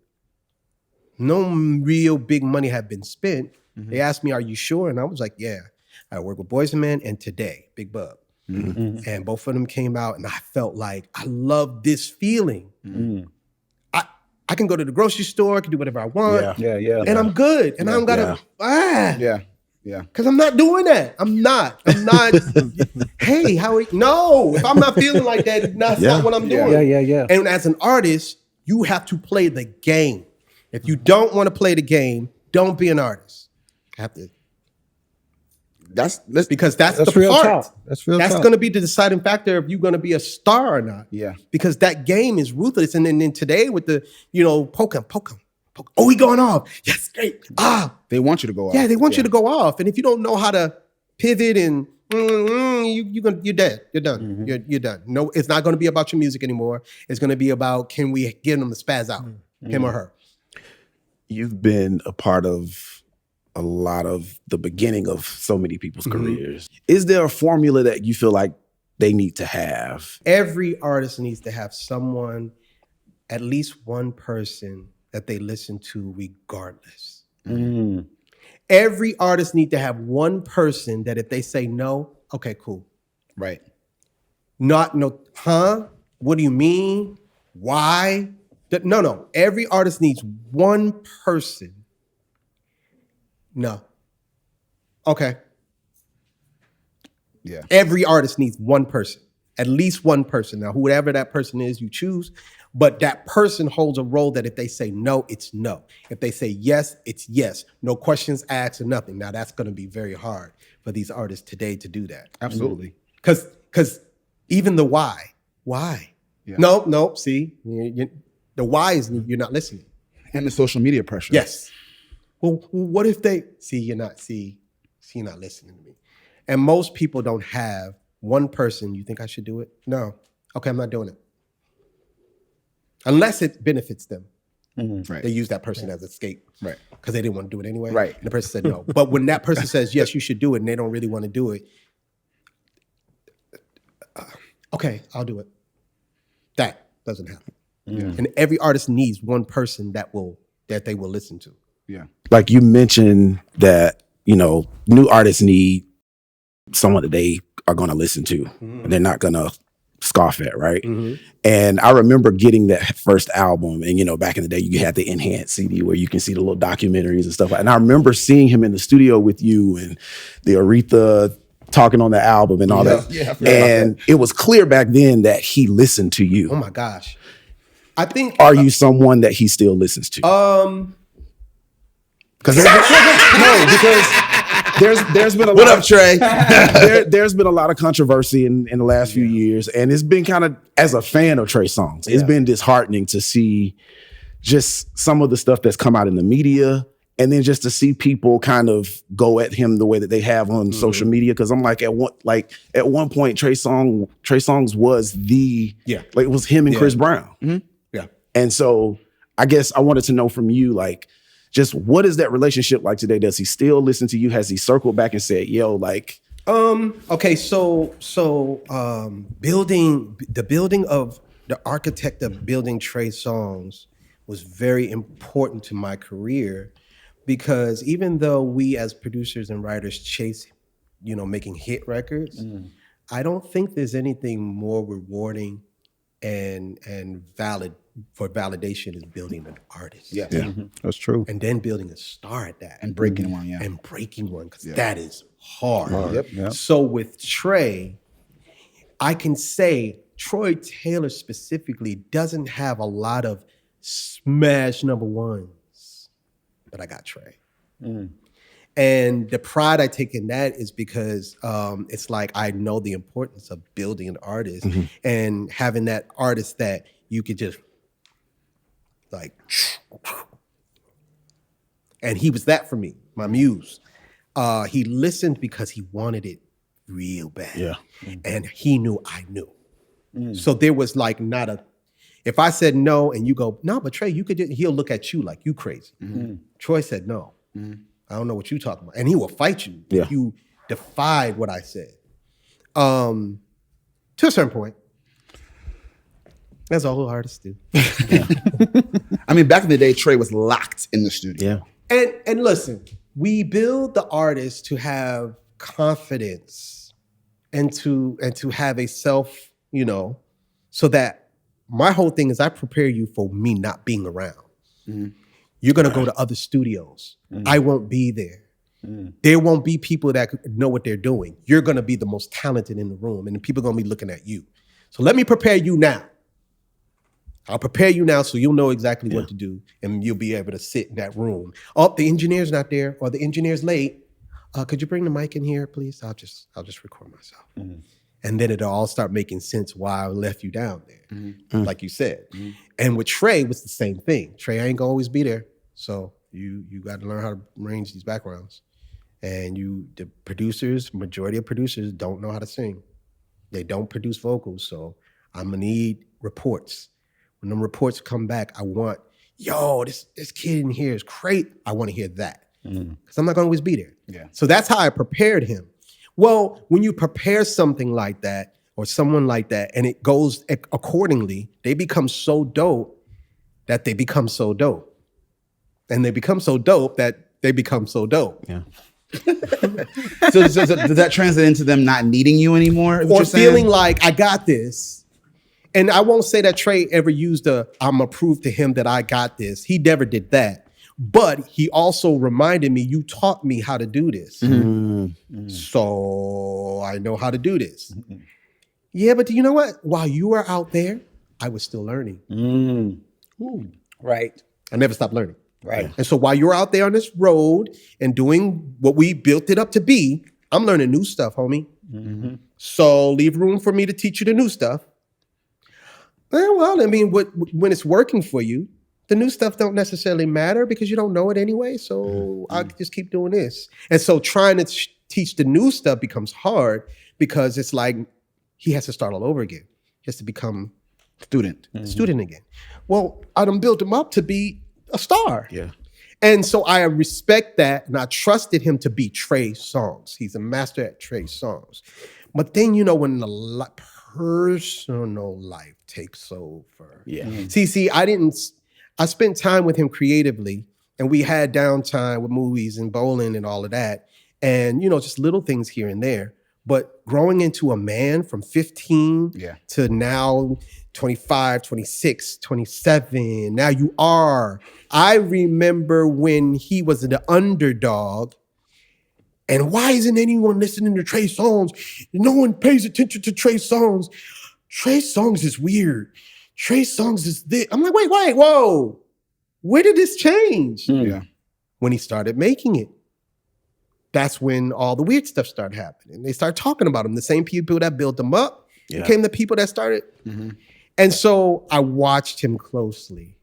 No real big money had been spent. They asked me, are you sure? And I was like, yeah. I work with Boys and Men and Today, Big Bub. And both of them came out and I felt like I love this feeling. I can go to the grocery store, I can do whatever I want. Yeah. And I'm good. And I don't gotta, Yeah. because I'm not doing that. I'm not. Hey, no, if I'm not feeling like that, that's not what I'm doing. Yeah. And as an artist, you have to play the game. If you don't want to play the game, don't be an artist. Because that's the real part. talk. That's real That's talk. going to be the deciding factor if you're going to be a star or not. Yeah. Because that game is ruthless. And then today with the, poke 'em, Oh, he going off. Yes, great. They want you to go off. Yeah, they want you to go off. And if you don't know how to pivot and you're dead. You're done. You're done. No, it's not going to be about your music anymore. It's going to be about, can we get him to spaz out, him or her? You've been a part of a lot of the beginning of so many people's careers. Is there a formula that you feel like they need to have? Every artist needs to have someone, at least one person that they listen to regardless. Every artist needs to have one person that if they say no, okay, cool. Right. Not no, huh? What do you mean? Why? No. Every artist needs one person. No. Okay. Yeah. Every artist needs one person, at least one person. Now, whoever that person is, you choose. But that person holds a role that if they say no, it's no. If they say yes, it's yes. No questions asked or nothing. Now, that's going to be very hard for these artists today to do that. Absolutely. Because even the why? Yeah. No. See, the why is you're not listening. And the social media pressure. Yes. Well, what if they you're not listening to me? And most people don't have one person. You think I should do it? No. Okay, I'm not doing it. Unless it benefits them. Right. They use that person as escape. Right. Because they didn't want to do it anyway. Right. And the person said no. But when that person says, yes, you should do it, and they don't really want to do it, okay, I'll do it. That doesn't happen. And every artist needs one person that they will listen to. Yeah. Like you mentioned that, new artists need someone that they are going to listen to and they're not going to scoff at, right? And I remember getting that first album, and back in the day, you had the enhanced CD where you can see the little documentaries and stuff. And I remember seeing him in the studio with you and the Aretha talking on the album and all that. Yeah, and it was clear back then that he listened to you. Oh my gosh. I think Are you someone that he still listens to? Because there's been a What lot up, Trey? There's been a lot of controversy in the last few years, and it's been kind of, as a fan of Trey Songz, it's been disheartening to see just some of the stuff that's come out in the media, and then just to see people kind of go at him the way that they have on social media. Because I'm like, at one point, Trey Songz was it was him and Chris Brown. Yeah. And so I guess I wanted to know from you, like, just what is that relationship like today? Does he still listen to you? Has he circled back and said, yo, like... Okay, so building of the architect of building Trey Songz was very important to my career, because even though we as producers and writers chase, making hit records, I don't think there's anything more rewarding and valid for validation is building an artist. Yeah. That's true. And then building a star at that. And breaking one, And breaking one, because that is hard. Yep. So with Trey, I can say Troy Taylor specifically doesn't have a lot of smash number ones, but I got Trey. And the pride I take in that is because it's like I know the importance of building an artist and having that artist that you could just like, and he was that for me, my muse. He listened because he wanted it real bad. Yeah. And he knew I knew. So there was like if I said no and you go, no, but Trey, you could, he'll look at you like you crazy. Troy said no. I don't know what you're talking about. And he will fight you if you defied what I said. To a certain point. That's all artists do. I mean, back in the day, Trey was locked in the studio. Yeah. And listen, we build the artist to have confidence and to have a self, so that my whole thing is I prepare you for me not being around. You're going to go to other studios. I won't be there. There won't be people that know what they're doing. You're going to be the most talented in the room, and people are going to be looking at you. So let me prepare you now. I'll prepare you now so you'll know exactly what to do, and you'll be able to sit in that room. Oh, the engineer's not there, or the engineer's late. Could you bring the mic in here, please? I'll just record myself. And then it'll all start making sense why I left you down there, like you said. And with Trey, it was the same thing. Trey ain't gonna always be there. So you got to learn how to arrange these backgrounds. And majority of producers don't know how to sing. They don't produce vocals. So I'm gonna need reports. When them reports come back, I want, this kid in here is great. I want to hear that. Because I'm not gonna always be there. Yeah. So that's how I prepared him. Well, when you prepare something like that or someone like that and it goes accordingly, they become so dope that they become so dope. And they become so dope that they become so dope. Yeah. So does that translate into them not needing you anymore? Or feeling like I got this. And I won't say that Trey ever used I'm gonna prove to him that I got this. He never did that. But he also reminded me, you taught me how to do this. So I know how to do this. Yeah, but you know what? While you were out there, I was still learning. Right. I never stopped learning. Right. And so while you're out there on this road and doing what we built it up to be, I'm learning new stuff, homie. So leave room for me to teach you the new stuff. Well, I mean, when it's working for you, the new stuff don't necessarily matter because you don't know it anyway. So I just keep doing this. And so trying to teach the new stuff becomes hard because it's like he has to start all over again. He has to become student again. Well, I done built him up to be a star. Yeah. And so I respect that, and I trusted him to be Trey Songz. He's a master at Trey Songz. But then, when the personal life takes over. Yeah. See, I spent time with him creatively, and we had downtime with movies and bowling and all of that. And, just little things here and there. But growing into a man from 15 to now 25, 26, 27, now you are. I remember when he was the underdog. And why isn't anyone listening to Trey Songz? No one pays attention to Trey Songz. Trey Songz is weird. Trey Songz is this. I'm like, wait, whoa. Where did this change? Yeah. When he started making it. That's when all the weird stuff started happening. They started talking about him. The same people that built him up became the people that started. And so I watched him closely.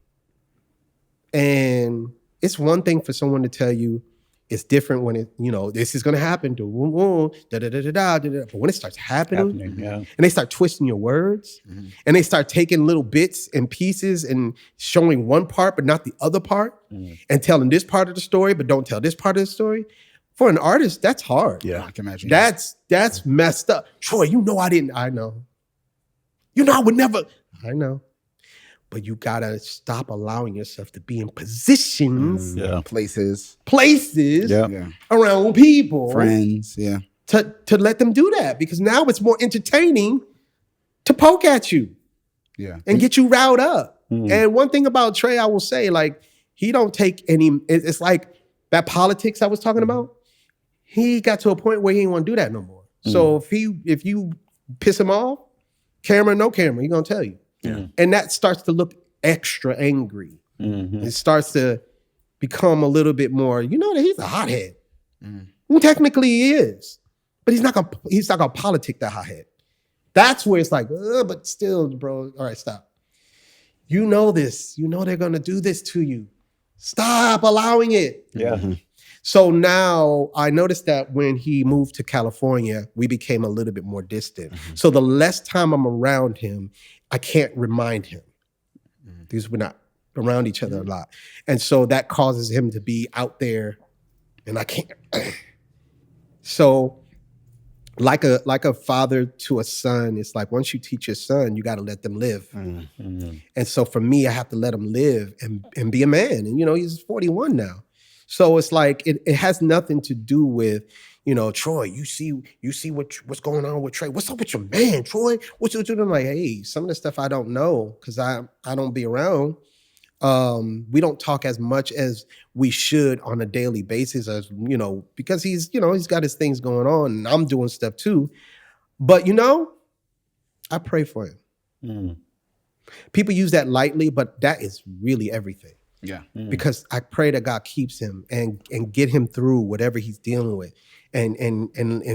And it's one thing for someone to tell you it's different when this is going to happen. But when it starts happening, and they start twisting your words, and they start taking little bits and pieces and showing one part but not the other part, and telling this part of the story but don't tell this part of the story. For an artist, that's hard. Yeah, I can imagine. That's messed up. Troy, I know. I would never. I know. But you gotta stop allowing yourself to be in positions, places around people, friends, to let them do that, because now it's more entertaining to poke at you, and get you riled up. And one thing about Trey, I will say, like, he don't take any. It's like that politics I was talking about. He got to a point where he didn't want to do that no more. So if you piss him off, camera, no camera, he's gonna tell you. And that starts to look extra angry. It starts to become a little bit more, that he's a hothead. Well, technically he is. But he's not gonna politic that hothead. That's where it's like, but still, bro, all right, stop. You know this. You know they're gonna do this to you. Stop allowing it. So now I noticed that when he moved to California, we became a little bit more distant. So the less time I'm around him, I can't remind him because we're not around each other a lot. And so that causes him to be out there and I can't. So like a father to a son, it's like once you teach your son, you got to let them live. And so for me, I have to let him live and be a man. And, he's 41 now. So it's like, it has nothing to do with, Troy, you see what's going on with Trey. What's up with your man, Troy? What's you doing? I'm like, hey, some of the stuff I don't know because I don't be around. We don't talk as much as we should on a daily basis, as because he's got his things going on and I'm doing stuff too. But I pray for him. People use that lightly, but that is really everything. Yeah. Because I pray that God keeps him and get him through whatever he's dealing with and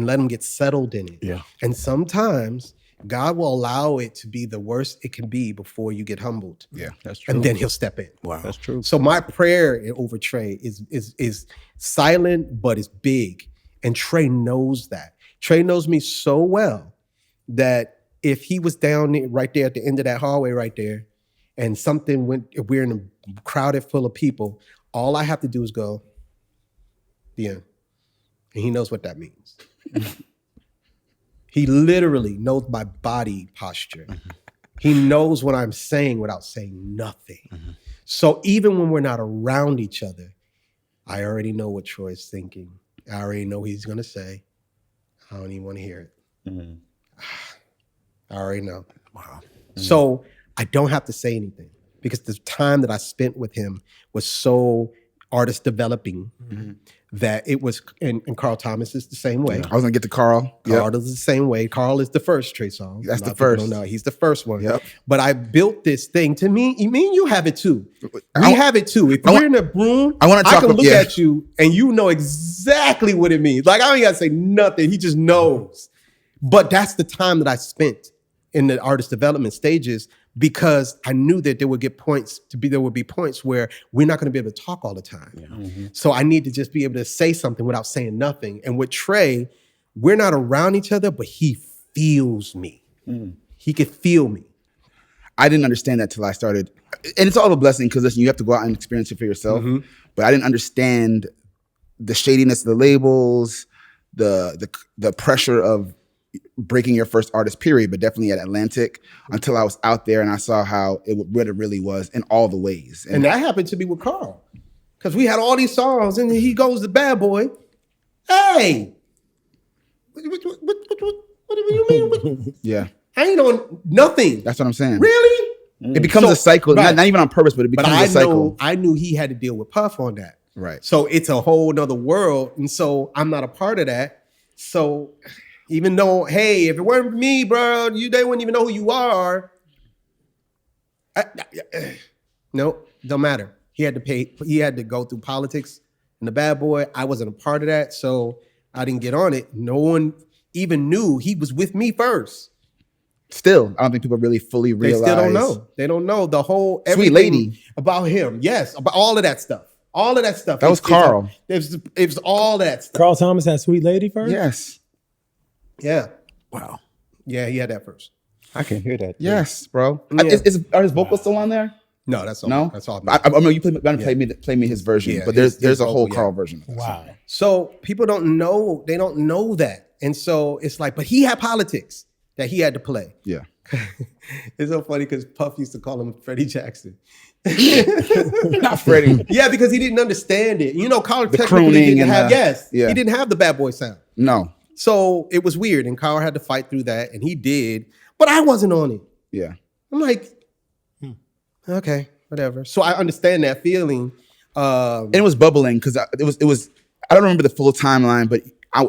let him get settled in it. Yeah. And sometimes God will allow it to be the worst it can be before you get humbled. Yeah, that's true. And then he'll step in. Wow. That's true. So my prayer over Trey is silent, but it's big. And Trey knows that. Trey knows me so well that if he was down right there at the end of that hallway right there, and something went, we're in a crowded full of people, all I have to do is go, the end. And he knows what that means. He literally knows my body posture. He knows what I'm saying without saying nothing. So even when we're not around each other, I already know what Troy's thinking. I already know what he's gonna say. I don't even want to hear it. I already know. Wow. So I don't have to say anything because the time that I spent with him was so artist developing that it was, and Carl Thomas is the same way. I was gonna get to Carl. Carl is the same way. Carl is the first Trey Songz. That's A lot the of people first. don't know. He's the first one. Yep. But I built this thing. To me and you have it too. We have it too. If we're in a room, I wanna talk can about- look yeah. at you and you know exactly what it means. Like I don't even gotta say nothing. He just knows. But that's the time that I spent in the artist development stages because I knew that there would be points where we're not going to be able to talk all the time. So I need to just be able to say something without saying nothing. And with Trey, we're not around each other, but he feels me. He could feel me. I didn't understand that till I started, and it's all a blessing because listen, you have to go out and experience it for yourself. But I didn't understand the shadiness of the labels, the pressure of breaking your first artist period, but definitely at Atlantic until I was out there and I saw what it really was in all the ways. And that happened to me with Carl. Because we had all these songs and he goes to Bad Boy. Hey, what do you mean? Yeah, I ain't on nothing. that's what I'm saying. Really? It becomes a cycle, right. not even on purpose, but it But becomes a cycle. I knew he had to deal with Puff on that. Right. So it's a whole nother world. And so I'm not a part of that. So even though, hey, if it weren't for me, bro, they wouldn't even know who you are. No, don't matter. He had to go through politics and the Bad Boy. I wasn't a part of that. So I didn't get on it. No one even knew he was with me first. Still, I don't think people really fully realize. They still don't know. They don't know the whole Sweet everything Lady about him. Yes, about all of that stuff. All of that stuff. That was Carl. It was all that stuff. Carl Thomas had Sweet Lady first? Yes. Yeah. Wow. Yeah, he had that first. I can hear that. Yes, bro. Yeah. Are his vocals still on there? No, that's all. No, That's all. I know you play me his version, Yeah, but his there's a whole vocal, Carl yeah. version. Of that song. Wow. So people don't know. They don't know that, and so it's like, but he had politics that he had to play. Yeah. It's so funny because Puff used to call him Freddie Jackson. Not Freddie. Yeah, because he didn't understand it. You know, Carl technically crooning didn't and have. yeah. He didn't have the Bad Boy sound. No. So it was weird, and Carl had to fight through that, and he did. But I wasn't on it. Yeah. I'm like, okay, whatever. So I understand that feeling. And it was bubbling because it was. I don't remember the full timeline, but I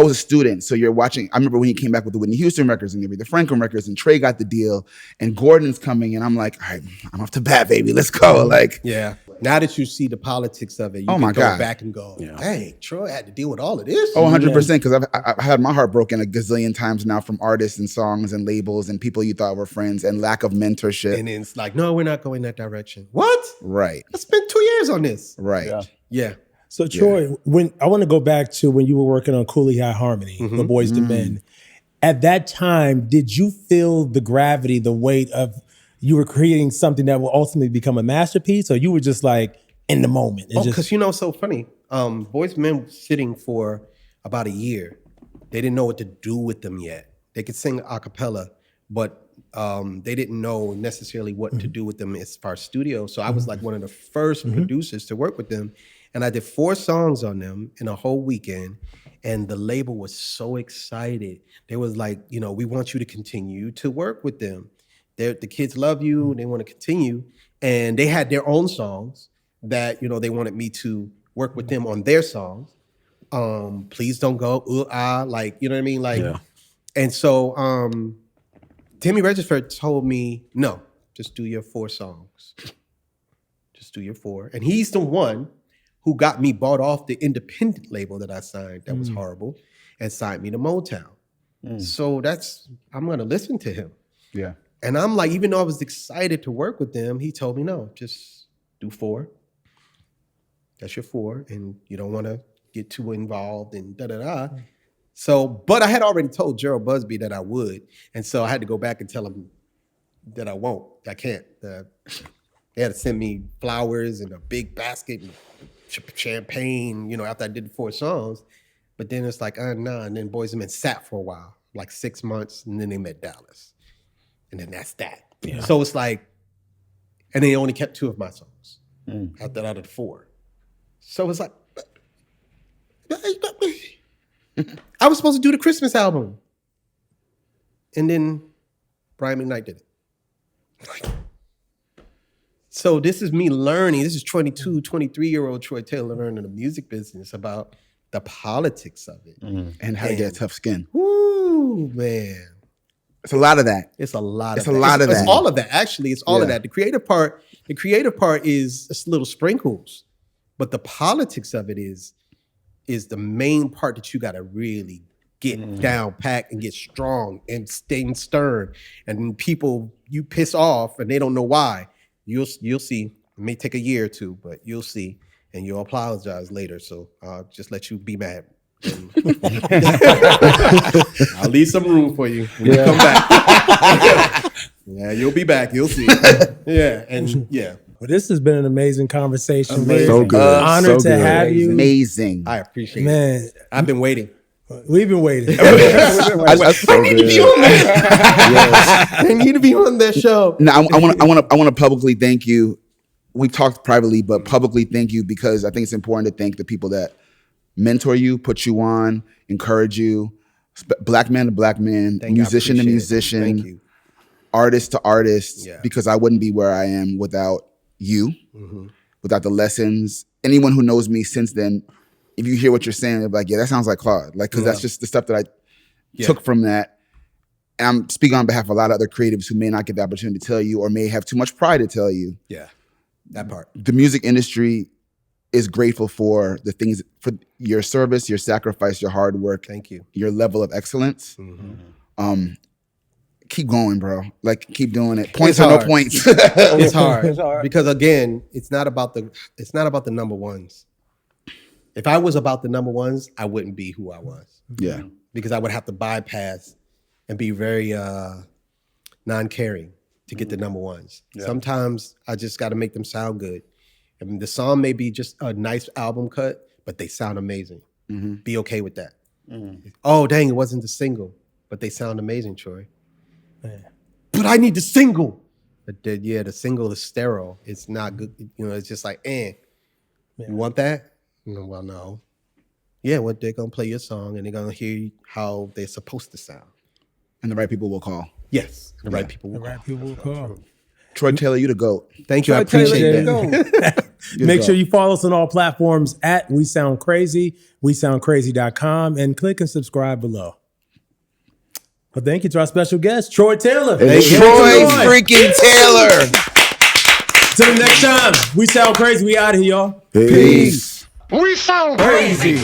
was a student, so you're watching. I remember when he came back with the Whitney Houston records and the Aretha Franklin records, and Trey got the deal, and Gordon's coming, and I'm like, all right, I'm off to bat, baby, let's go. Like, Yeah. Now that you see the politics of it, you Oh can my go God. back and go, dang, Troy had to deal with all of this. oh, 100%, because I've had my heart broken a gazillion times now from artists and songs and labels and people you thought were friends and lack of mentorship. And then it's like, no, we're not going that direction. What? Right, I spent 2 years on this. right. Yeah. So Troy, when I want to go back to when you were working on Cooley High Harmony, the Boys to Men, at that time, did you feel the gravity, the weight of you were creating something that will ultimately become a masterpiece, or you were just like in the moment? Oh, because it's so funny. Boys to Men was sitting for about a year. They didn't know what to do with them yet. They could sing a cappella, but they didn't know necessarily what to do with them as far as studio. So I was like one of the first producers to work with them. And I did 4 songs on them in a whole weekend. And the label was so excited. They was like, we want you to continue to work with them. The kids love you. They want to continue. And they had their own songs that, they wanted me to work with them on their songs. Please don't go, like, you know what I mean? Like, and so Timmy Regisford told me, no, just do your 4 songs. Just do your 4. And he's the one who got me bought off the independent label that I signed that was horrible and signed me to Motown. So I'm gonna listen to him. Yeah. And I'm like, even though I was excited to work with them, he told me, no, just do 4. That's your 4. And you don't want to get too involved and da-da-da. So, but I had already told Gerald Busby that I would. And so I had to go back and tell him that I won't. I can't. They had to send me flowers and a big basket and champagne, after I did the 4 songs. But then it's like, nah. And then Boyz II Men sat for a while, like 6 months. And then they met Dallas. And then that's that. Yeah. So it's like, and they only kept 2 of my songs out of the 4. So it's like, I was supposed to do the Christmas album. And then Brian McKnight did it. So this is me learning. This is 22, 23-year-old Troy Taylor learning the music business about the politics of it. And how to get tough skin. Ooh, man. It's a lot of that. It's a lot of that. It's all of that. Actually, it's all of that. The creative part is just little sprinkles. But the politics of it is the main part that you got to really get down packed and get strong and stay stern. And people you piss off and they don't know why. You'll see. It may take a year or 2, but you'll see. And you'll apologize later. So I'll just let you be mad. I'll leave some room for you when you come back. Yeah, you'll be back. You'll see. Yeah, and yeah. Well, this has been an amazing conversation. Amazing. So good. Honored to have you. Amazing. I appreciate Man, it. I've been waiting. We've been waiting. That's so I need to be good. on that. I need to be on that show. No, I want to publicly thank you. We talked privately, but publicly thank you because I think it's important to thank the people that mentor you, put you on, encourage you. Black man to black man, musician to musician, artist to artist. Yeah. Because I wouldn't be where I am without you, without the lessons. Anyone who knows me since then, if you hear what you're saying, they're like, yeah, that sounds like Claude. Like, because that's just the stuff that I took from that. And I'm speaking on behalf of a lot of other creatives who may not get the opportunity to tell you or may have too much pride to tell you. Yeah, that part. The music industry is grateful for the things, for your service, your sacrifice, your hard work. Thank you. Your level of excellence. Keep going, bro. Like, keep doing it. Points or no points. It's hard. Because again, it's not about the number ones. If I was about the number ones, I wouldn't be who I was. Yeah. Because I would have to bypass and be very non-caring to get the number ones. Yeah. Sometimes I just got to make them sound good. I mean, the song may be just a nice album cut, but they sound amazing. Be okay with that. Oh, dang, it wasn't the single, but they sound amazing, Troy. Man. But I need the single. But the single is sterile. It's not good. It's just like, You want that? Well, no. Yeah, well, they're going to play your song and they're going to hear how they're supposed to sound. And the right people will call. Yes, the right people will call. Troy Taylor, you the GOAT. Thank you. I appreciate that. Make sure you follow us on all platforms at We Sound Crazy, WeSoundCrazy.com, and click and subscribe below. Well, thank you to our special guest, Troy Taylor. Hey, Troy freaking Taylor. Till the next time, We Sound Crazy. We out of here, y'all. Peace. We sound crazy.